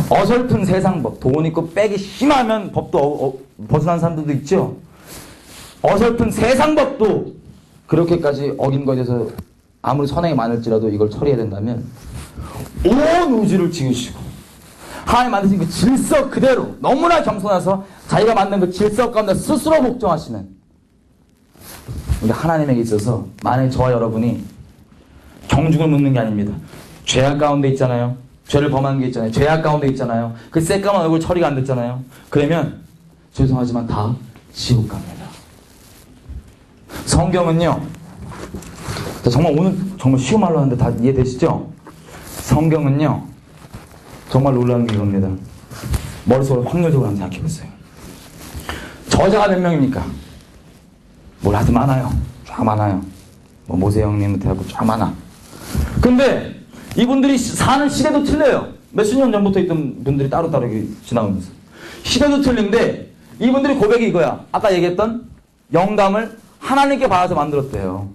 어설픈 세상법, 돈 있고 빼기 심하면 법도 벗어난 사람들도 있죠. 어설픈 세상법도 그렇게까지 어긴 것에 대해서 아무리 선행이 많을지라도 이걸 처리해야 된다면 온 우주를 지으시고 하나님 만드신 그 질서 그대로 너무나 겸손해서 자기가 만든 그 질서 가운데 스스로 복종하시는 우리 하나님에게 있어서 만약에 저와 여러분이 경중을 묻는 게 아닙니다. 죄악 가운데 있잖아요. 죄를 범한 게 있잖아요. 죄악 가운데 있잖아요. 그 새까만 얼굴 처리가 안 됐잖아요. 그러면 죄송하지만 다 지옥 갑니다. 성경은요, 정말 오늘 정말 쉬운 말로 하는데 다 이해되시죠? 성경은요 정말 놀라운 게 이겁니다. 머릿속으로 확률적으로 한번 생각해보세요. 저자가 몇 명입니까? 뭘 하도 많아요. 쫙 많아요. 뭐 모세 형님부터 하고 쫙 많아. 근데 이분들이 사는 시대도 틀려요. 몇십 년 전부터 있던 분들이 따로따로 지나오면서 시대도 틀린데 이분들이 고백이 이거야. 아까 얘기했던 영감을 하나님께 받아서 만들었대요.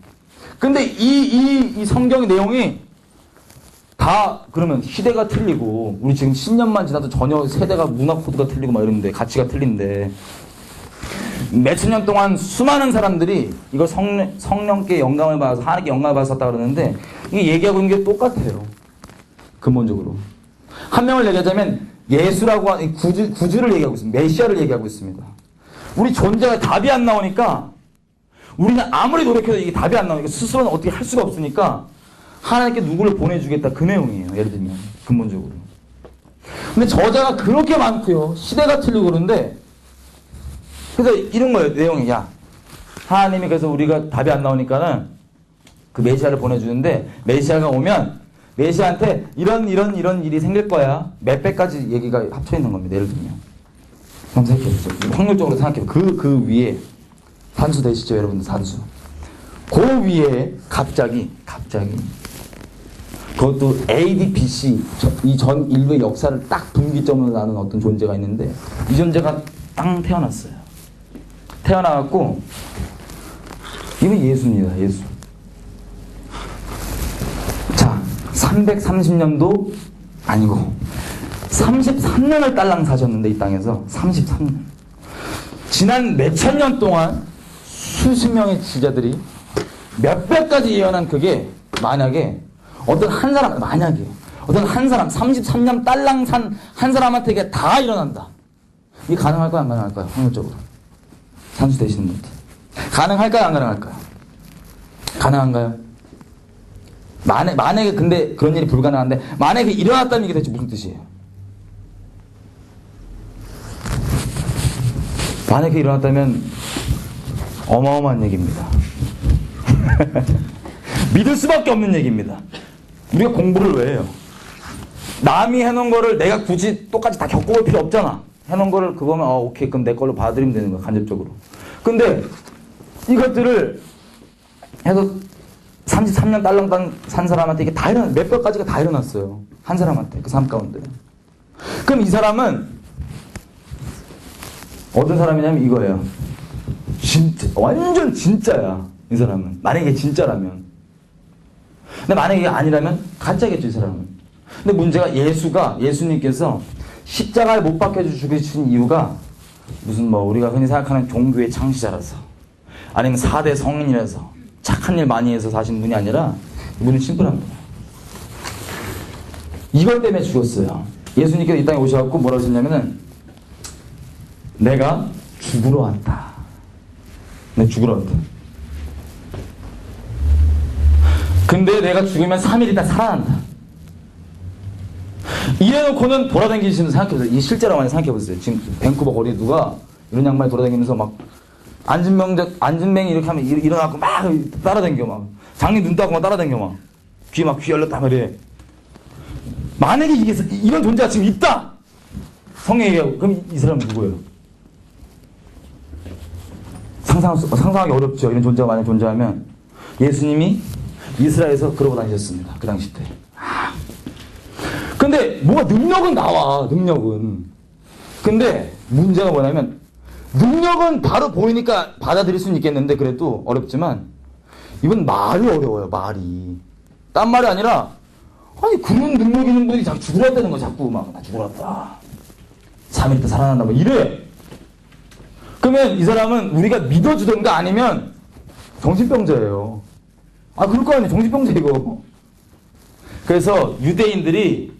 근데 이 성경의 내용이 다 그러면 시대가 틀리고 우리 지금 10년만 지나도 전혀 세대가 문화 코드가 틀리고 막 이러는데 가치가 틀린데 몇천 년 동안 수많은 사람들이 이걸 성령께 영감을 받아서 하나님께 영감을 받아서 썼다 그러는데 이게 얘기하고 있는 게 똑같아요. 근본적으로 한 명을 얘기하자면 예수라고 하는 구주를 얘기하고 있습니다. 메시아를 얘기하고 있습니다. 우리 존재가 답이 안 나오니까 우리는 아무리 노력해도 이게 답이 안 나오니까 스스로는 어떻게 할 수가 없으니까 하나님께 누구를 보내주겠다 그 내용이에요. 예를 들면 근본적으로. 근데 저자가 그렇게 많고요. 시대가 틀리고 그러는데 그래서 이런 거예요. 내용이 야 하나님이 그래서 우리가 답이 안 나오니까는 그 메시아를 보내주는데 메시아가 오면 메시아한테 이런 일이 생길 거야. 몇 배까지 얘기가 합쳐 있는 겁니다. 예를 들면 한번 생각해보세요. 확률적으로 생각해보세요. 그 위에 산수 되시죠 여러분들 산수. 그 위에 갑자기 그것도 ADBC 이 전 인류의 역사를 딱 분기점으로 나는 어떤 존재가 있는데 이 존재가 땅 태어났어요. 태어나갖고 이건 예수입니다. 예수. 자 330년도 아니고 33년을 딸랑 사셨는데 이 땅에서 33년 지난 몇천 년 동안 수십 명의 지자들이 몇 배까지 예언한 그게 만약에 어떤 한 사람 33년 딸랑 산 한 사람한테 이게 다 일어난다. 이게 가능할까요? 안 가능할까요? 확률적으로. 산수 되시는 분들. 가능할까요? 안 가능할까요? 가능한가요? 만약에 근데 그런 일이 불가능한데 만약에 일어났다면 이게 대체 무슨 뜻이에요? 만약에 일어났다면 어마어마한 얘기입니다. 믿을 수밖에 없는 얘기입니다. 우리가 공부를 왜 해요? 남이 해놓은 거를 내가 굳이 똑같이 다 겪어볼 필요 없잖아. 해놓은 거를 그거면 오케이 그럼 내 걸로 받아들이면 되는 거야 간접적으로. 근데 이것들을 해서 33년 딸랑딸랑 산 사람한테 이게 다 일어나 몇 뼈까지가 다 일어났어요. 한 사람한테 그 삶 가운데. 그럼 이 사람은 어떤 사람이냐면 이거예요. 진짜 완전 진짜야 이 사람은. 만약에 진짜라면. 근데 만약에 이게 아니라면 가짜겠죠 이 사람은. 근데 문제가 예수님께서 십자가에 못 박혀 죽으신 이유가 무슨 뭐 우리가 흔히 생각하는 종교의 창시자라서 아니면 4대 성인이라서 착한 일 많이 해서 사신 분이 아니라 이분은 심플합니다. 이것 때문에 죽었어요. 예수님께서 이 땅에 오셔갖고 뭐라고 하셨냐면은 내가 죽으러 왔다. 내가 죽으러 왔다. 근데 내가 죽으면 3일 있다 살아난다. 이래놓고는 돌아다니시면서 생각해보세요. 이 실제로 많이 생각해보세요. 지금 밴쿠버 거리에 누가 이런 양말 돌아다니면서 막 안진뱅이 이렇게 하면 일어나고 막 따라다니겨 막 장님 눈 따고 막 따라다니겨 막 귀 열렸다 그래. 만약에 이게 이런 존재가 지금 있다 성경에 얘기하고 그럼 이 사람은 누구예요? 상상하기 어렵죠. 이런 존재가 만약 존재하면 예수님이 이스라엘에서 그러고 다니셨습니다. 그 당시 때. 근데 뭐가 능력은 나와. 능력은. 근데 문제가 뭐냐면 능력은 바로 보이니까 받아들일 수는 있겠는데 그래도 어렵지만 이건 말이 어려워요. 말이. 딴 말이 아니라 아니 그런 능력 있는 분이 자꾸 죽으러 왔다는 거 자꾸 막 나 죽으러 왔다. 3일 때 살아난다 뭐 이래. 그러면 이 사람은 우리가 믿어주던가 아니면 정신병자예요. 아 그럴 거 아니에요. 정신병자 이거. 그래서 유대인들이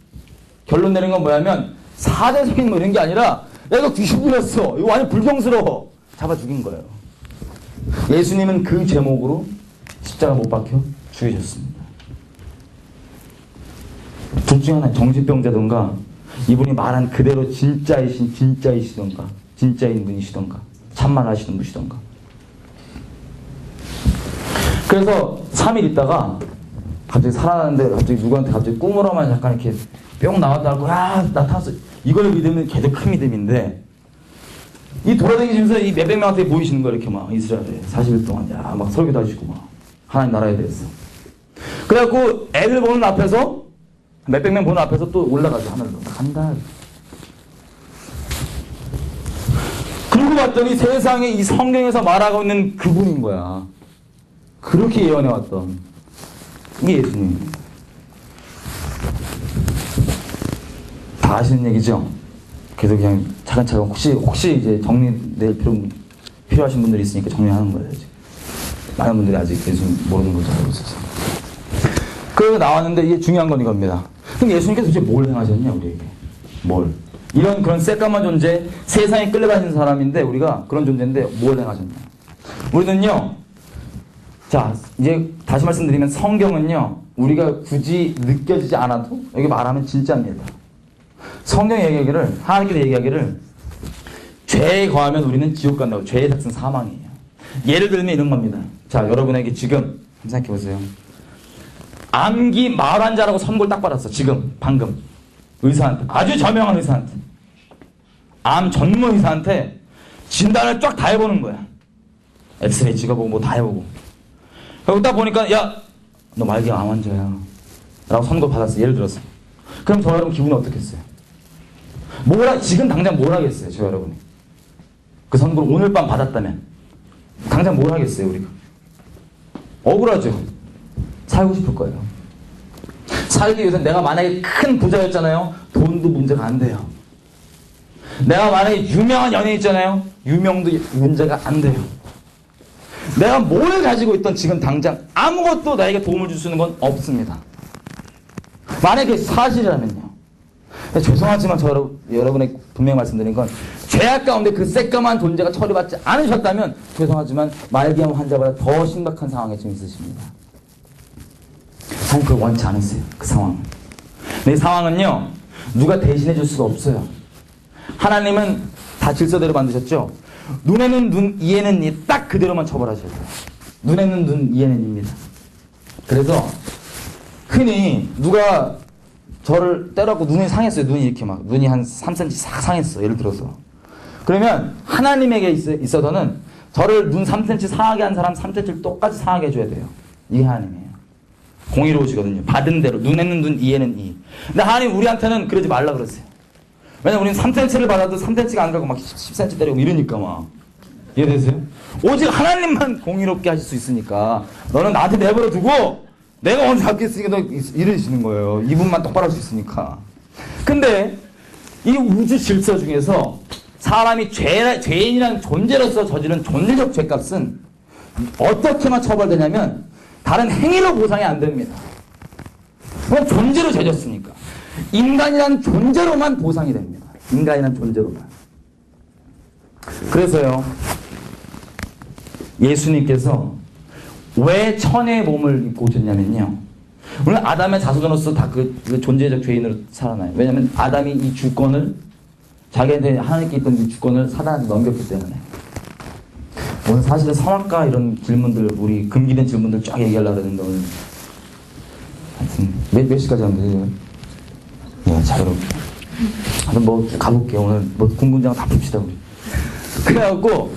결론 내는 건 뭐냐면 4대 성인 뭐 이런 게 아니라 야 이거 귀신 들렸어. 이거 완전 불경스러워. 잡아 죽인 거예요. 예수님은 그 제목으로 십자가 못 박혀 죽이셨습니다. 둘 중에 하나 정신병자던가 이분이 말한 그대로 진짜이시던가 진짜인 분이시던가 참말하시는 분이시던가. 그래서 3일 있다가 갑자기 살아나는데 갑자기 누구한테 갑자기 꿈으로만 약간 이렇게 뿅 나왔다고 나타났어. 이걸 믿으면 걔도 큰 믿음인데 이 돌아다니시면서 이 몇백 명한테 보이시는 거예요. 이렇게 막 이스라엘에 40일 동안 막 설교도 하시고 막 하나님 나라에 대해서. 그래갖고 애들 보는 앞에서 몇백 명 보는 앞에서 또 올라가죠. 하늘로 간다. 그러고 봤더니 세상에 이 성경에서 말하고 있는 그분인 거야. 그렇게 예언해왔던 이게 예수님. 다 아시는 얘기죠? 그래도 그냥 차근차근 혹시 이제 정리될 필요하신 분들이 있으니까 정리하는 거예요. 지금. 많은 분들이 아직 예수님 모르는 걸 잘 알고 있어서. 그래서 나왔는데 이게 중요한 건 이겁니다. 그럼 예수님께서 도대체 뭘 행하셨냐 우리에게? 뭘? 이런 그런 새까만 존재, 세상에 끌려가시는 사람인데 우리가 그런 존재인데 뭘 행하셨냐? 우리는요. 자 이제 다시 말씀드리면 성경은요. 우리가 굳이 느껴지지 않아도 여기 말하면 진짜입니다. 성경의 얘기하기를 하나님께서 얘기하기를 죄에 거하면 우리는 지옥 간다고. 죄의 삭은 사망이에요. 예를 들면 이런 겁니다. 자 여러분에게 지금 생각해 보세요. 암기 말 환자라고 선고를 딱 받았어. 지금 방금 의사한테 아주 저명한 의사한테 암 전문 의사한테 진단을 쫙 다 해보는 거야. 엑스레이 찍어보고 뭐 다 해보고. 그리고 딱 보니까 야 너 말기 암 환자야 라고 선고 받았어. 예를 들어서. 그럼 저 여러분 기분이 어떻겠어요? 지금 당장 뭘 하겠어요? 저 여러분이 그 선고를 오늘 밤 받았다면 당장 뭘 하겠어요? 우리가 억울하죠. 살고 싶을 거예요. 살기 위해서 내가 만약에 큰 부자였잖아요. 돈도 문제가 안 돼요. 내가 만약에 유명한 연예인 있잖아요. 유명도 문제가 안 돼요. 내가 뭘 가지고 있던 지금 당장 아무것도 나에게 도움을 줄 수 있는 건 없습니다. 만약에 사실이라면요. 죄송하지만 저 여러분에게 분명히 말씀드린 건 죄악 가운데 그 새까만 존재가 처리받지 않으셨다면 죄송하지만 말기암 환자보다 더 심각한 상황에 지금 있으십니다. 하나님 그걸 원치 않으세요. 그 상황은. 근데 이 상황은요. 누가 대신해 줄 수가 없어요. 하나님은 다 질서대로 만드셨죠. 눈에는 눈, 이에는 이 딱 그대로만 처벌하셔야 돼요. 눈에는 눈, 이에는 입니다. 그래서 흔히 누가 저를 때려갖고 눈이 상했어요. 눈이 이렇게 막 눈이 한 3cm 싹 상했어. 예를 들어서. 그러면 하나님에게 있어서는 저를 눈 3cm 상하게 한 사람 3cm를 똑같이 상하게 해줘야 돼요. 이게 하나님이에요. 공의로우시거든요. 받은 대로 눈에는 눈, 이에는 이. 근데 하나님 우리한테는 그러지 말라 그러세요. 왜냐면 우리는 3cm를 받아도 3cm가 안 가고 막 10cm 때리고 이러니까 막. 이해되세요? 오직 하나님만 공의롭게 하실 수 있으니까 너는 나한테 내버려 두고 내가 먼저 잡겠으니까 너 이러시는 거예요. 이분만 똑바로 할 수 있으니까. 근데 이 우주 질서 중에서 사람이 죄인이라는 존재로서 저지른 존재적 죄값은 어떻게만 처벌되냐면 다른 행위로 보상이 안 됩니다. 그건 존재로 죄졌으니까. 인간이란 존재로만 보상이 됩니다. 인간이란 존재로만. 그래서요, 예수님께서 왜 천의 몸을 입고 오셨냐면요. 물론 아담의 자손으로서 다 그 존재적 죄인으로 살아나요. 왜냐하면 아담이 이 주권을 자기한테 하나님께 있던 이 주권을 사단한테 넘겼기 때문에. 오늘 사실은 성악과 이런 질문들, 우리 금기된 질문들 쫙 얘기하려고 했는데 오늘 하여튼 몇 시까지 하면 되죠? 네, 자유롭게. 하여튼 뭐 가볼게요. 오늘 뭐 군분장 다 풉시다 우리. 그래갖고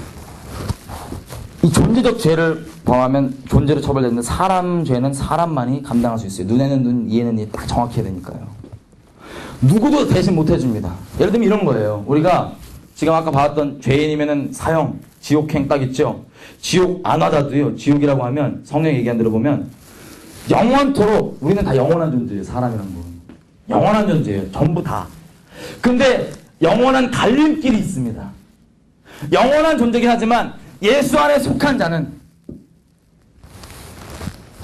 이 존재적 죄를 범하면 존재로 처벌되는데 사람 죄는 사람만이 감당할 수 있어요. 눈에는 눈, 이에는 이 딱 정확히 해야 되니까요. 누구도 대신 못 해줍니다. 예를 들면 이런 거예요. 우리가 지금 아까 봤던 죄인이면은 사형, 지옥행 딱 있죠. 지옥 안 하다도요. 지옥이라고 하면 성령 얘기한 대로 보면 영원토록 우리는 다 영원한 존재예요. 사람이란 건 영원한 존재예요. 전부 다. 근데 영원한 갈림길이 있습니다. 영원한 존재긴 하지만 예수 안에 속한 자는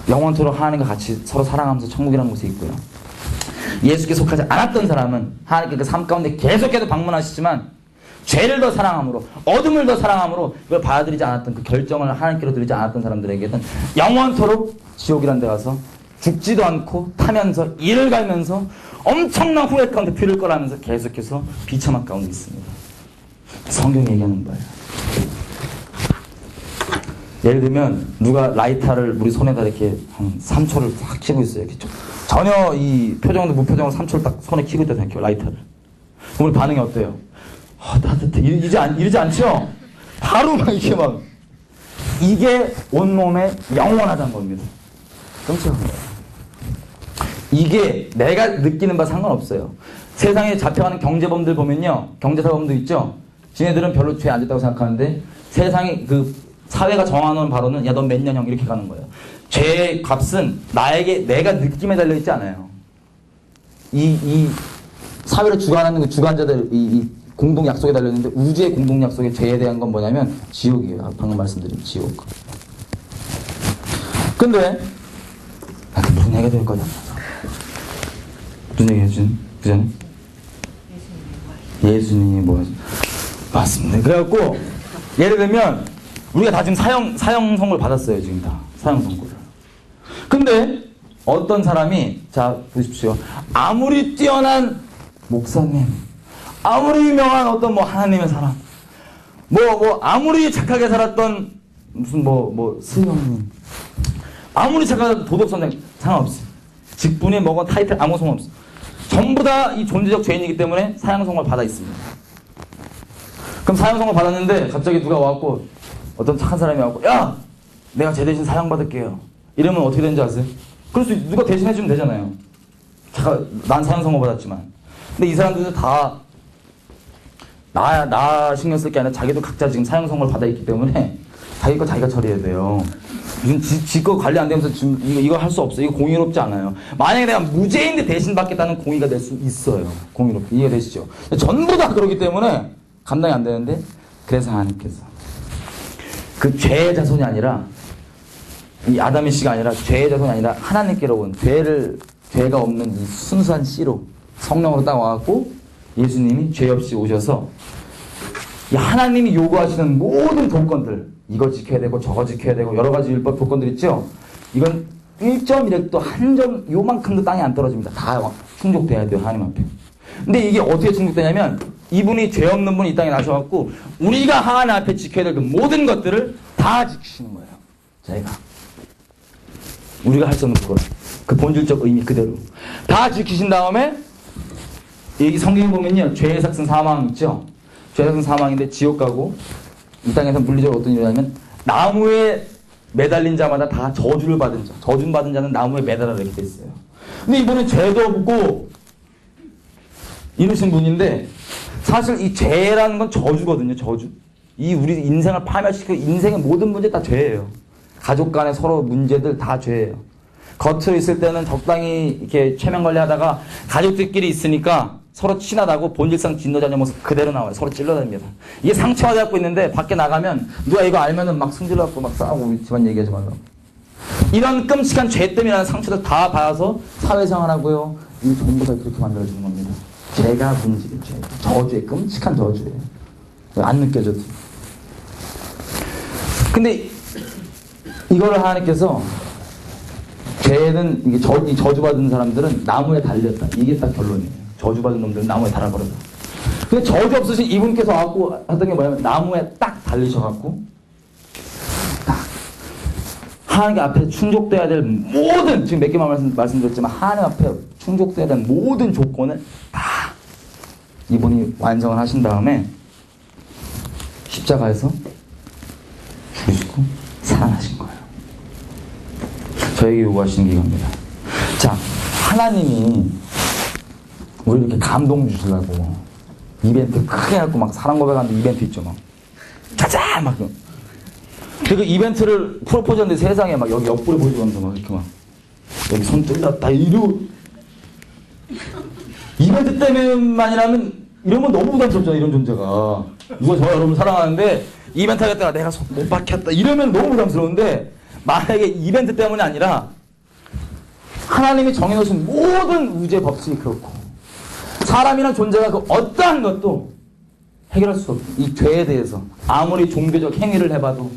영원토록 하나님과 같이 서로 사랑하면서 천국이라는 곳에 있고요. 예수께 속하지 않았던 사람은 하나님께 그 삶 가운데 계속해서 방문하시지만 죄를 더 사랑함으로 어둠을 더 사랑함으로 이걸 받아들이지 않았던 그 결정을 하나님께로 드리지 않았던 사람들에게는 영원토록 지옥이라는 데 가서 죽지도 않고 타면서 이를 갈면서 엄청난 후회 가운데 피를 꺼라면서 계속해서 비참한 가운데 있습니다. 성경이 얘기하는 바예요. 예를 들면 누가 라이터를 우리 손에다 이렇게 한 3초를 딱 켜고 있어요. 이렇게 전혀 이 표정도 무표정으로 3초를 딱 손에 켜고 있다 생각해요. 라이터를. 그럼 우리 반응이 어때요? 따뜻해. 이러지 않죠? 바로 막 이렇게 막. 이게 온몸에 영원하다는 겁니다. 끔찍한 거예요. 이게 내가 느끼는 바 상관없어요. 세상에 잡혀가는 경제범들 보면요. 경제사범들 있죠? 지네들은 별로 죄 안 됐다고 생각하는데 세상에 그 사회가 정하는 바로는 야, 넌 몇 년형 이렇게 가는 거예요. 죄의 값은 나에게 내가 느낌에 달려있지 않아요. 이 사회를 주관하는 그 주관자들 이 공동 약속에 달려있는데 우주의 공동 약속의 죄에 대한 건 뭐냐면 지옥이에요. 방금 말씀드린 지옥. 근데 무슨 얘기가 될 거냐? 무슨 얘기 해준? 그전에? 예수님이 뭐 맞습니다. 그래갖고 예를 들면 우리가 다 지금 사형 선고를 받았어요. 지금 다 사형 선고를. 근데 어떤 사람이 자 보십시오. 아무리 뛰어난 목사님, 아무리 유명한 어떤 뭐 하나님의 사람, 뭐 아무리 착하게 살았던 무슨 뭐 스님님, 아무리 착하게 도덕선생 상관없어요. 직분이 뭐건 타이틀 아무 상관없어. 전부 다 이 존재적 죄인이기 때문에 사형 선고를 받아 있습니다. 그럼 사형 선고 받았는데 갑자기 누가 와갖고 어떤 착한 사람이 와갖고 야! 내가 쟤 대신 사형 받을게요. 이러면 어떻게 되는지 아세요? 그래서 누가 대신 해주면 되잖아요. 난 사형 선고 받았지만. 근데 이 사람들도 다 나 신경 쓸 게 아니라 자기도 각자 지금 사형 선고를 받아 있기 때문에 자기 거 자기가 처리해야 돼요. 무슨 지 거 관리 안 되면서 지금 이거 할 수 없어요. 이거 공의롭지 않아요. 만약에 내가 무죄인데 대신 받겠다는 공의가 될 수 있어요. 공의롭게. 이해되시죠? 전부 다 그렇기 때문에 감당이 안 되는데 그래서 하나님께서 그 죄의 자손이 아니라 이 아담의 씨가 아니라 죄의 자손이 아니라 하나님께로 온 죄가 없는 이 순수한 씨로 성령으로 딱 와갖고 예수님이 죄 없이 오셔서 이 하나님이 요구하시는 모든 조건들 이거 지켜야 되고 저거 지켜야 되고 여러 가지 율법 조건들 있죠. 이건 1.1획도 한 점 요만큼도 땅에 안 떨어집니다. 다 충족돼야 돼요. 하나님 앞에. 근데 이게 어떻게 충족되냐면 이분이 죄 없는 분이 이 땅에 나셔갖고 우리가 하나님 앞에 지켜야 될 그 모든 것들을 다 지키시는 거예요. 자기가. 우리가 할 수 없는 그걸. 그 본질적 의미 그대로. 다 지키신 다음에 이 성경에 보면요, 죄의 삭슨 사망 있죠. 죄의 삭슨 사망인데 지옥 가고 이 땅에서 물리적으로 어떤 일이 냐면 나무에 매달린 자마다 다 저주를 받은 자, 저주 받은 자는 나무에 매달아 이렇게 돼 있어요. 근데 이분은 죄도 없고 이러신 분인데 사실 이 죄라는 건 저주거든요. 저주. 이 우리 인생을 파멸시키고 인생의 모든 문제 다 죄예요. 가족 간의 서로 문제들 다 죄예요. 겉으로 있을 때는 적당히 이렇게 최면 관리하다가 가족들끼리 있으니까 서로 친하다고 본질상 진노자녀 모습 그대로 나와요. 서로 찔러댑니다. 이게 상처가 잡고 있는데 밖에 나가면 누가 이거 알면은 막 승질나고 막 싸우고 우리 집안 얘기하지 말라고. 이런 끔찍한 죄뜸이라는 상처들 다 봐서 사회생활하고요. 이 전부 다 그렇게 만들어주는 겁니다. 죄가 문제겠죠. 저주의 끔찍한 저주예요. 안 느껴져도. 근데 이거를 하나님께서 죄는 이게 저주받은 사람들은 나무에 달렸다. 이게 딱 결론이에요. 저주받은 놈들은 나무에 달아버렸다. 근데 저주 없으신 이분께서 와갖고 하던 게 뭐냐면 나무에 딱 달리셔갖고 딱 하나님 앞에 충족돼야 될 모든, 지금 몇 개만 말씀드렸지만 하나님 앞에 충족돼야 될 모든 조건을 다 이분이 완성을 하신 다음에 십자가에서 죽으시고 살아나신 거예요. 저에게 요구하시는 게 이겁니다. 자, 하나님이 우리 이렇게 감동 주시려고 이벤트 크게 해갖고 막 사랑 고백하는데 이벤트 있죠, 막. 짜자! 막. 그 이벤트를 프로포즈 하는데 세상에 막 여기 옆구리 보여주면서 막 이렇게 막 여기 손 뚫렸다 이러고 이벤트 때문만이라면 이러면 너무 부담스럽잖아, 이런 존재가. 누가 저 여러분 사랑하는데 이벤트 하겠다가 내가 손 못 박혔다 이러면 너무 부담스러운데 만약에 이벤트 때문이 아니라 하나님이 정해놓으신 모든 우주의 법칙이 그렇고 사람이란 존재가 그 어떠한 것도 해결할 수 없고 이 죄에 대해서 아무리 종교적 행위를 해봐도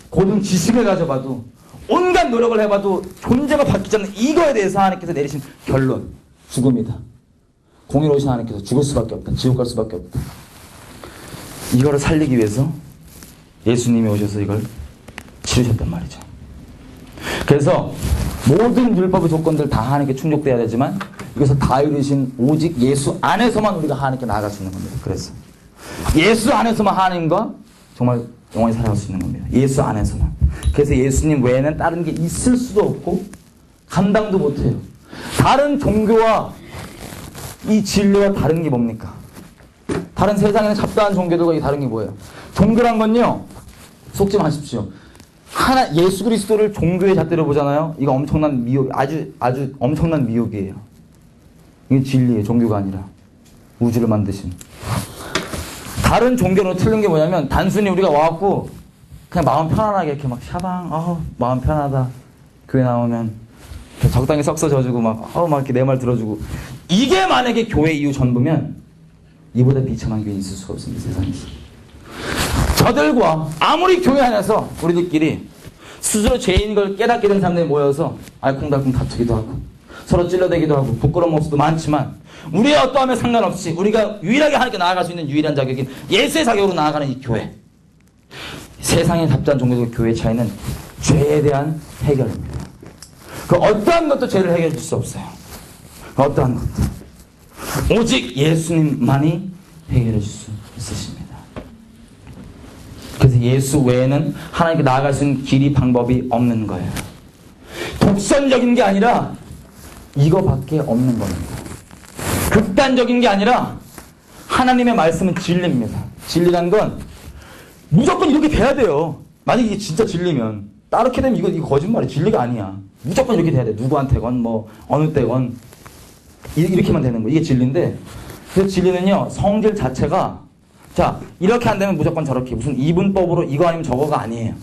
고등 지식을 가져봐도 온갖 노력을 해봐도 존재가 바뀌지 않는 이거에 대해서 하나님께서 내리신 결론 죽음이다. 공의로우신 하나님께서 죽을 수밖에 없다. 지옥 갈 수밖에 없다. 이거를 살리기 위해서 예수님이 오셔서 이걸 치르셨단 말이죠. 그래서 모든 율법의 조건들 다 하나님께 충족돼야 되지만 이것을 다 이루신 오직 예수 안에서만 우리가 하나님께 나아갈 수 있는 겁니다. 그래서 예수 안에서만 하나님과 정말 영원히 살아갈 수 있는 겁니다. 예수 안에서만. 그래서 예수님 외에는 다른 게 있을 수도 없고 감당도 못해요. 다른 종교와 이 진리와 다른 게 뭡니까? 다른 세상에는 잡다한 종교들과 다른 게 뭐예요? 종교란 건요, 속지 마십시오. 하나 예수 그리스도를 종교의 잣대로 보잖아요. 이거 엄청난 미혹, 아주 엄청난 미혹이에요. 이게 진리예요. 종교가 아니라 우주를 만드신. 다른 종교로 틀린 게 뭐냐면 단순히 우리가 와갖고 그냥 마음 편안하게 이렇게 막 샤방, 마음 편하다. 교회 나오면 적당히 썩서 져주고 막 이렇게 내 말 들어주고. 이게 만약에 교회 이후 전부면 이보다 비참한 교회 있을 수가 없습니다. 세상에서. 저들과 아무리 교회 안에서 우리들끼리 스스로 죄인인 걸 깨닫게 된 사람들이 모여서 알콩달콩 다투기도 하고 서로 찔러대기도 하고 부끄러운 모습도 많지만 우리의 어떠함에 상관없이 우리가 유일하게 하나님께 나아갈 수 있는 유일한 자격인 예수의 자격으로 나아가는 이 교회. 세상의 잡다한 종교적 교회의 차이는 죄에 대한 해결입니다. 그 어떠한 것도 죄를 해결해 줄 수 없어요. 어떠한 것도. 오직 예수님만이 해결해 줄 수 있으십니다. 그래서 예수 외에는 하나님께 나아갈 수 있는 길이 방법이 없는 거예요. 독선적인 게 아니라 이거밖에 없는 겁니다. 극단적인 게 아니라 하나님의 말씀은 진리입니다. 진리란 건 무조건 이렇게 돼야 돼요. 만약에 이게 진짜 진리면 따르게 되면 이거 거짓말이야. 진리가 아니야. 무조건 이렇게 돼야 돼. 누구한테건 뭐 어느 때건 이렇게만 되는 거예요. 이게 진리인데 그 진리는요, 성질 자체가 자, 이렇게 안 되면 무조건 저렇게 무슨 이분법으로 이거 아니면 저거가 아니에요.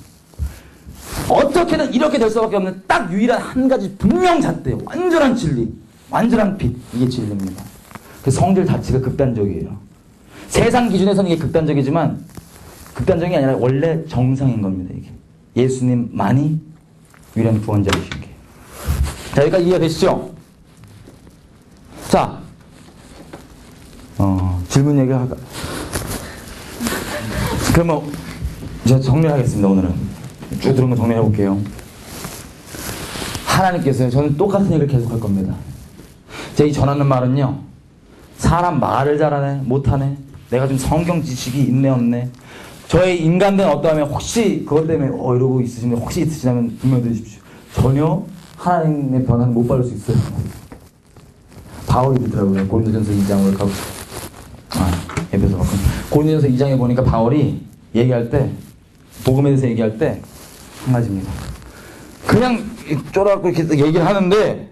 어떻게든 이렇게 될 수밖에 없는 딱 유일한 한 가지 분명 잣대, 완전한 진리, 완전한 빛, 이게 진리입니다. 그 성질 자체가 극단적이에요. 세상 기준에서는 이게 극단적이지만 극단적인 게 아니라 원래 정상인 겁니다. 이게 예수님만이 유일한 구원자이신 게. 자, 여기까지 이해가 되시죠? 자, 질문 얘기하가. 그러면 제가 정리하겠습니다. 오늘은 쭉 들은 거 정리해 볼게요. 하나님께서요, 저는 똑같은 얘기를 계속 할 겁니다. 제가 이 전하는 말은요, 사람 말을 잘하네 못하네, 내가 좀 성경 지식이 있네 없네, 저의 인간된 어떠하면 혹시 그것 때문에 이러고 있으시면 혹시 있으시다면 분명히 들으십시오. 전혀 하나님의 변화는 못 받을 수 있어요. 바울이 그러더라고요. 고린도전서 2장을 가고 에베소 고린도전서 2장에 보니까 바울이 얘기할 때, 복음에 대해서 얘기할 때 한 가지입니다. 그냥 쫄아갖고 이렇게 얘기를 하는데,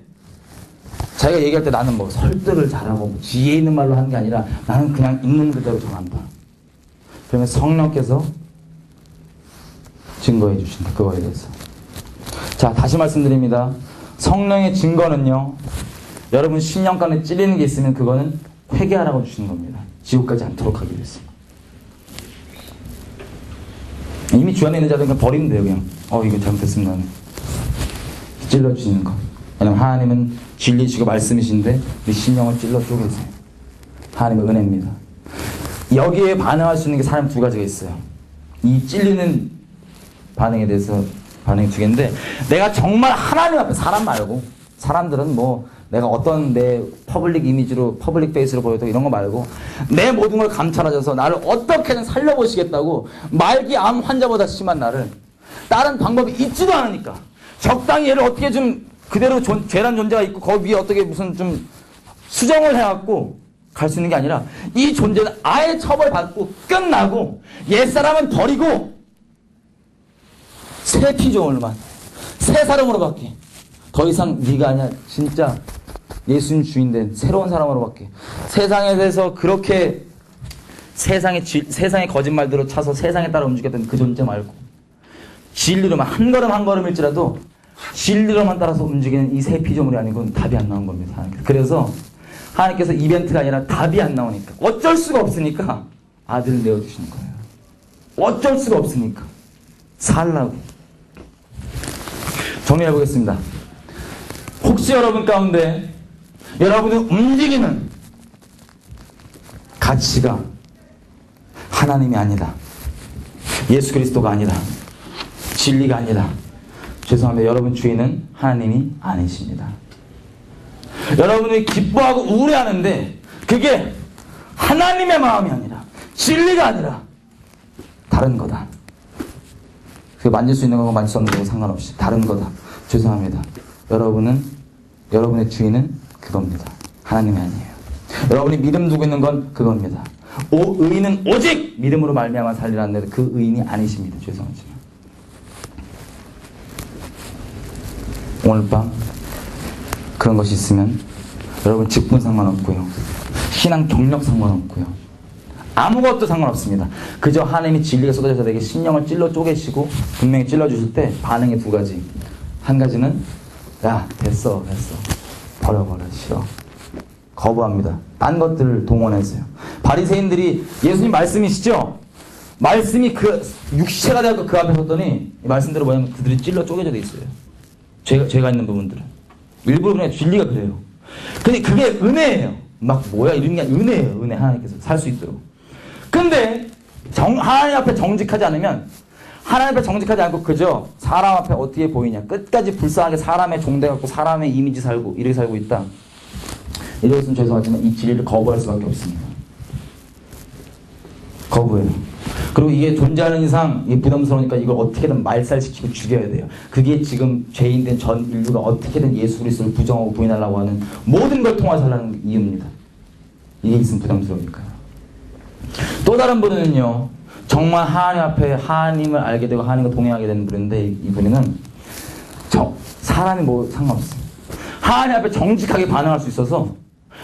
자기가 얘기할 때 나는 뭐 설득을 잘하고 지혜 있는 말로 하는 게 아니라 나는 그냥 있는 그대로 전한다. 그러면 성령께서 증거해 주신다. 그거에 대해서. 자, 다시 말씀드립니다. 성령의 증거는요, 여러분 신령간에 찔리는 게 있으면 그거는 회개하라고 주시는 겁니다. 지옥 가지 않도록 하기 위해서. 이미 주 안에 있는 자들은 그냥 버리면 돼요. 그냥 이거 잘못했습니다. 찔러주시는 거. 왜냐면 하나님은 진리시고 말씀이신데 우리 신령을 찔러 쪼개세요. 하나님의 은혜입니다. 여기에 반응할 수 있는 게 사람 두 가지가 있어요. 이 찔리는 반응에 대해서 반응이 두 개인데, 내가 정말 하나님 앞에, 사람 말고, 사람들은 뭐 내가 어떤 내 퍼블릭 이미지로 퍼블릭 페이스로 보여도 이런 거 말고 내 모든 걸 감찰하셔서 나를 어떻게든 살려보시겠다고, 말기 암 환자보다 심한 나를 다른 방법이 있지도 않으니까 적당히 얘를 어떻게 좀 그대로 죄란 존재가 있고 거기 위에 어떻게 무슨 좀 수정을 해갖고 갈 수 있는 게 아니라 이 존재는 아예 처벌받고 끝나고 옛사람은 버리고 새 피조물만, 새 사람으로밖에, 더 이상 네가 아니야, 진짜 예수님 주인된 새로운 사람으로밖에, 세상에 대해서 그렇게 세상의 거짓말대로 차서 세상에 따라 움직였던 그 존재 말고 진리로만 한 걸음 한 걸음일지라도 진리로만 따라서 움직이는 이 새 피조물이 아니고는 답이 안 나온 겁니다. 하나님께서. 그래서 하나님께서 이벤트가 아니라 답이 안 나오니까, 어쩔 수가 없으니까 아들을 내어주시는 거예요. 어쩔 수가 없으니까 살라고. 정리해 보겠습니다. 혹시 여러분 가운데 여러분의 움직이는 가치가 하나님이 아니다, 예수 그리스도가 아니다, 진리가 아니다, 죄송합니다. 여러분 주인은 하나님이 아니십니다. 여러분이 기뻐하고 우울해하는데 그게 하나님의 마음이 아니라, 진리가 아니라 다른 거다. 그 만질 수 있는 거고 만질 수 없는 거고 상관없이 다른 거다. 죄송합니다. 여러분의 주인은 그겁니다. 하나님이 아니에요. 여러분이 믿음 두고 있는 건 그겁니다. 의인은 오직 믿음으로 말미암아 살리라는데 그 의인이 아니십니다. 죄송하지만 오늘 밤 그런 것이 있으면 여러분 직분 상관없고요, 신앙 경력 상관없고요, 아무것도 상관없습니다. 그저 하나님이 진리가 쏟아져서 내게 신령을 찔러 쪼개시고 분명히 찔러주실 때 반응이 두 가지. 한 가지는 야 됐어 버려 싫어, 거부합니다. 딴 것들을 동원해서요. 바리새인들이 예수님 말씀이시죠? 말씀이 그 육체가 되어서 그 앞에 섰더니 이 말씀대로 뭐냐면 그들이 찔러 쪼개져 돼 있어요. 죄가 있는 부분들은 일부러 그냥 진리가 그래요. 근데 그게 은혜예요. 막 뭐야 이런 게 은혜예요. 은혜, 하나님께서 살 수 있도록. 근데 하나님 앞에 정직하지 않으면, 하나님 앞에 정직하지 않고 그저 사람 앞에 어떻게 보이냐, 끝까지 불쌍하게 사람의 종돼갖고 사람의 이미지 살고 이렇게 살고 있다, 이러겠으면 죄송하지만 이 진리를 거부할 수밖에 없습니다. 거부해요. 그리고 이게 존재하는 이상 이게 부담스러우니까 이걸 어떻게든 말살시키고 죽여야 돼요. 그게 지금 죄인된 전 인류가 어떻게든 예수 그리스도를 부정하고 부인하려고 하는 모든 걸 통해서 하려는 이유입니다. 이게 있으면 부담스러우니까요. 또 다른 분은요, 정말 하나님 앞에 하나님을 알게 되고 하나님과 동행하게 되는 분인데, 이분은 사람이 뭐 상관없어요. 하나님 앞에 정직하게 반응할 수 있어서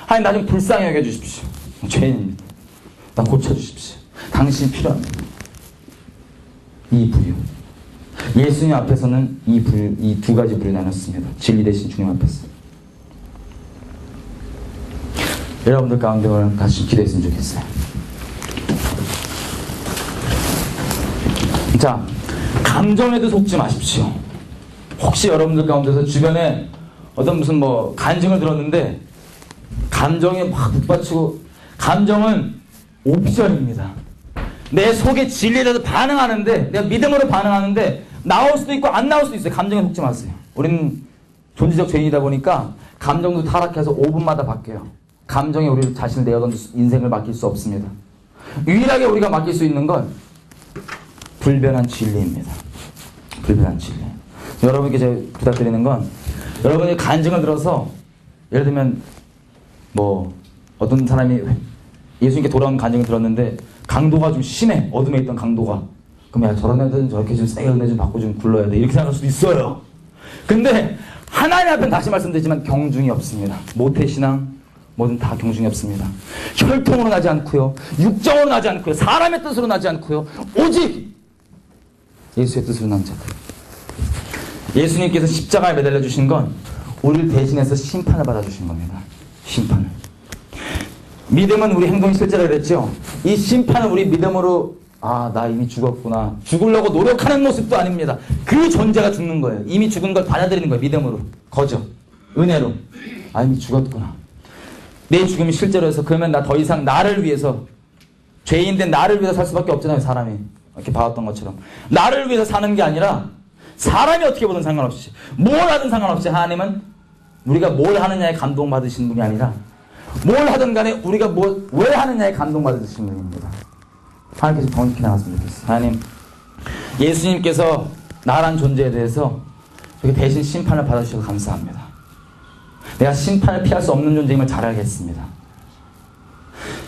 하나님 나 좀 불쌍히 여겨주십시오. 죄인입니다. 나 고쳐주십시오. 당신이 필요합니다. 이 부류. 예수님 앞에서는 이 두 가지 부류 나눴습니다. 진리 대신 주님 앞에서. 여러분들 가운데 오늘 같이 기도했으면 좋겠어요. 자, 감정에도 속지 마십시오. 혹시 여러분들 가운데서 주변에 어떤 무슨 간증을 들었는데 감정에 막 북받치고, 감정은 옵션입니다. 내 속에 진리에 대해서 반응하는데, 내가 믿음으로 반응하는데 나올 수도 있고 안 나올 수도 있어요. 감정에 속지 마세요. 우리는 존재적 죄인이다 보니까 감정도 타락해서 5분마다 바뀌어요. 감정이 우리 자신을 내어던 인생을 맡길 수 없습니다. 유일하게 우리가 맡길 수 있는 건 불변한 진리입니다. 불변한 진리. 여러분께 제가 부탁드리는 건 여러분이 간증을 들어서 예를 들면 뭐 어떤 사람이 예수님께 돌아온 간증을 들었는데 강도가 좀 심해. 어둠에 있던 강도가. 그럼 야 저런 애들은 저렇게 좀 세게 은혜 좀 받고 좀 굴러야 돼. 이렇게 생각할 수도 있어요. 근데 하나님 앞에는 다시 말씀드리지만 경중이 없습니다. 모태신앙 뭐든 다 경중이 없습니다. 혈통으로 나지 않고요. 육정으로 나지 않고요. 사람의 뜻으로 나지 않고요. 오직 예수의 뜻으로 난 자들. 예수님께서 십자가에 매달려 주신 건 우리를 대신해서 심판을 받아주신 겁니다. 심판을. 믿음은 우리 행동이 실제로 그랬죠. 이 심판은 우리 믿음으로 나 이미 죽었구나. 죽으려고 노력하는 모습도 아닙니다. 그 존재가 죽는 거예요. 이미 죽은 걸 받아들이는 거예요. 믿음으로. 거저. 은혜로. 이미 죽었구나. 내 죽음이 실제로 해서 그러면 나 더 이상 나를 위해서 죄인된 나를 위해서 살 수밖에 없잖아요. 사람이. 이렇게 봐왔던 것처럼. 나를 위해서 사는 게 아니라 사람이 어떻게 보든 상관없이 뭘 하든 상관없이 하나님은 우리가 뭘 하느냐에 감동받으시는 분이 아니라 뭘 하든 간에 우리가 왜 하느냐에 감동받으시는 분입니다. 하나님께서 정확히 나갔으면 좋겠어요. 하나님, 예수님께서 나란 존재에 대해서 저렇게 대신 심판을 받아주셔서 감사합니다. 내가 심판을 피할 수 없는 존재임을 잘 알겠습니다.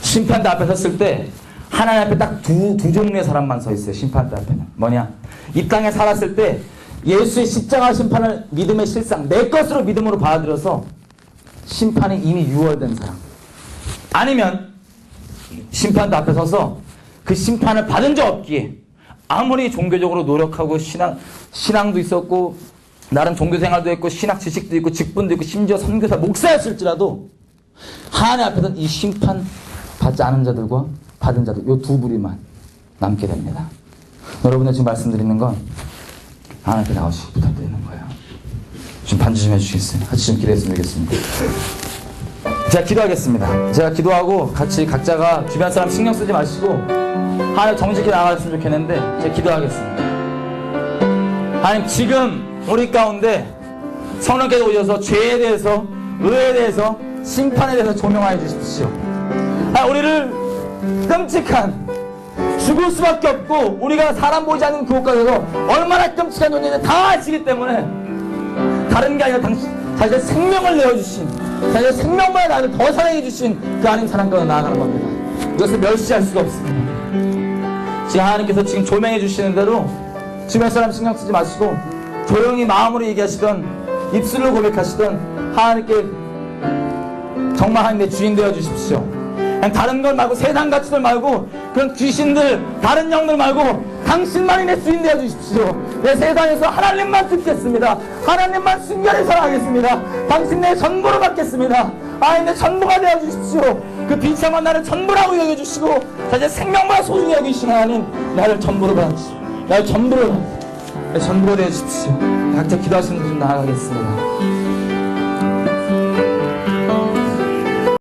심판대 앞에 섰을 때 하나님 앞에 딱 두 종류의 사람만 서 있어요. 심판대 앞에는. 뭐냐? 이 땅에 살았을 때 예수의 십자가 심판을 믿음의 실상, 내 것으로 믿음으로 받아들여서 심판이 이미 유월된 사람. 아니면 심판대 앞에 서서 그 심판을 받은 적 없기에 아무리 종교적으로 노력하고 신앙도 있었고 나름 종교생활도 했고 신학 지식도 있고 직분도 있고 심지어 선교사 목사였을지라도 하나님 앞에서는 이 심판 받지 않은 자들과 받은 자들 이 두 부류만 남게 됩니다. 여러분들 지금 말씀드리는 건 하나님께 나오시기 부탁드리는 거예요. 좀 반주 좀 해주시겠어요? 같이 좀 기도했으면 좋겠습니다. 제가 기도하겠습니다. 제가 기도하고 같이 각자가 주변 사람 신경 쓰지 마시고 하나님 정직히 나아갔으면 좋겠는데 제가 기도하겠습니다. 하나님 지금 우리 가운데 성령께서 오셔서 죄에 대해서 의에 대해서 심판에 대해서 조명하여 주십시오. 우리를 끔찍한 죽을 수밖에 없고 우리가 사람 보지 않는 그곳까지서 얼마나 끔찍한 존재인지 다 아시기 때문에 다른 게 아니라 자신의 생명을 내어주신 자신의 생명만의 나를 더 사랑해주신 그 하나님 사랑과로 나아가는 겁니다. 이것을 멸시할 수가 없습니다. 지금 하나님께서 지금 조명해 주시는 대로 주변 사람 신경 쓰지 마시고 조용히 마음으로 얘기하시던 입술로 고백하시던 하나님께 정말 하나님의 주인 되어 주십시오. 그냥 다른 걸 말고 세상 가치들 말고 그런 귀신들 다른 영들 말고 당신만이 내 주인 되어 주십시오. 내 세상에서 하나님만 듣겠습니다. 하나님만 순결히 살아가겠습니다. 당신 내 전부로 받겠습니다. 내 전부가 되어 주십시오. 그 비참한 나를 전부라고 여겨주시고 자신의 생명보다 소중히 여기신 하나님 나를 전부로 받으시오. 나를 전부로 되어 주십시오. 각자 기도하시는 분 나아가겠습니다.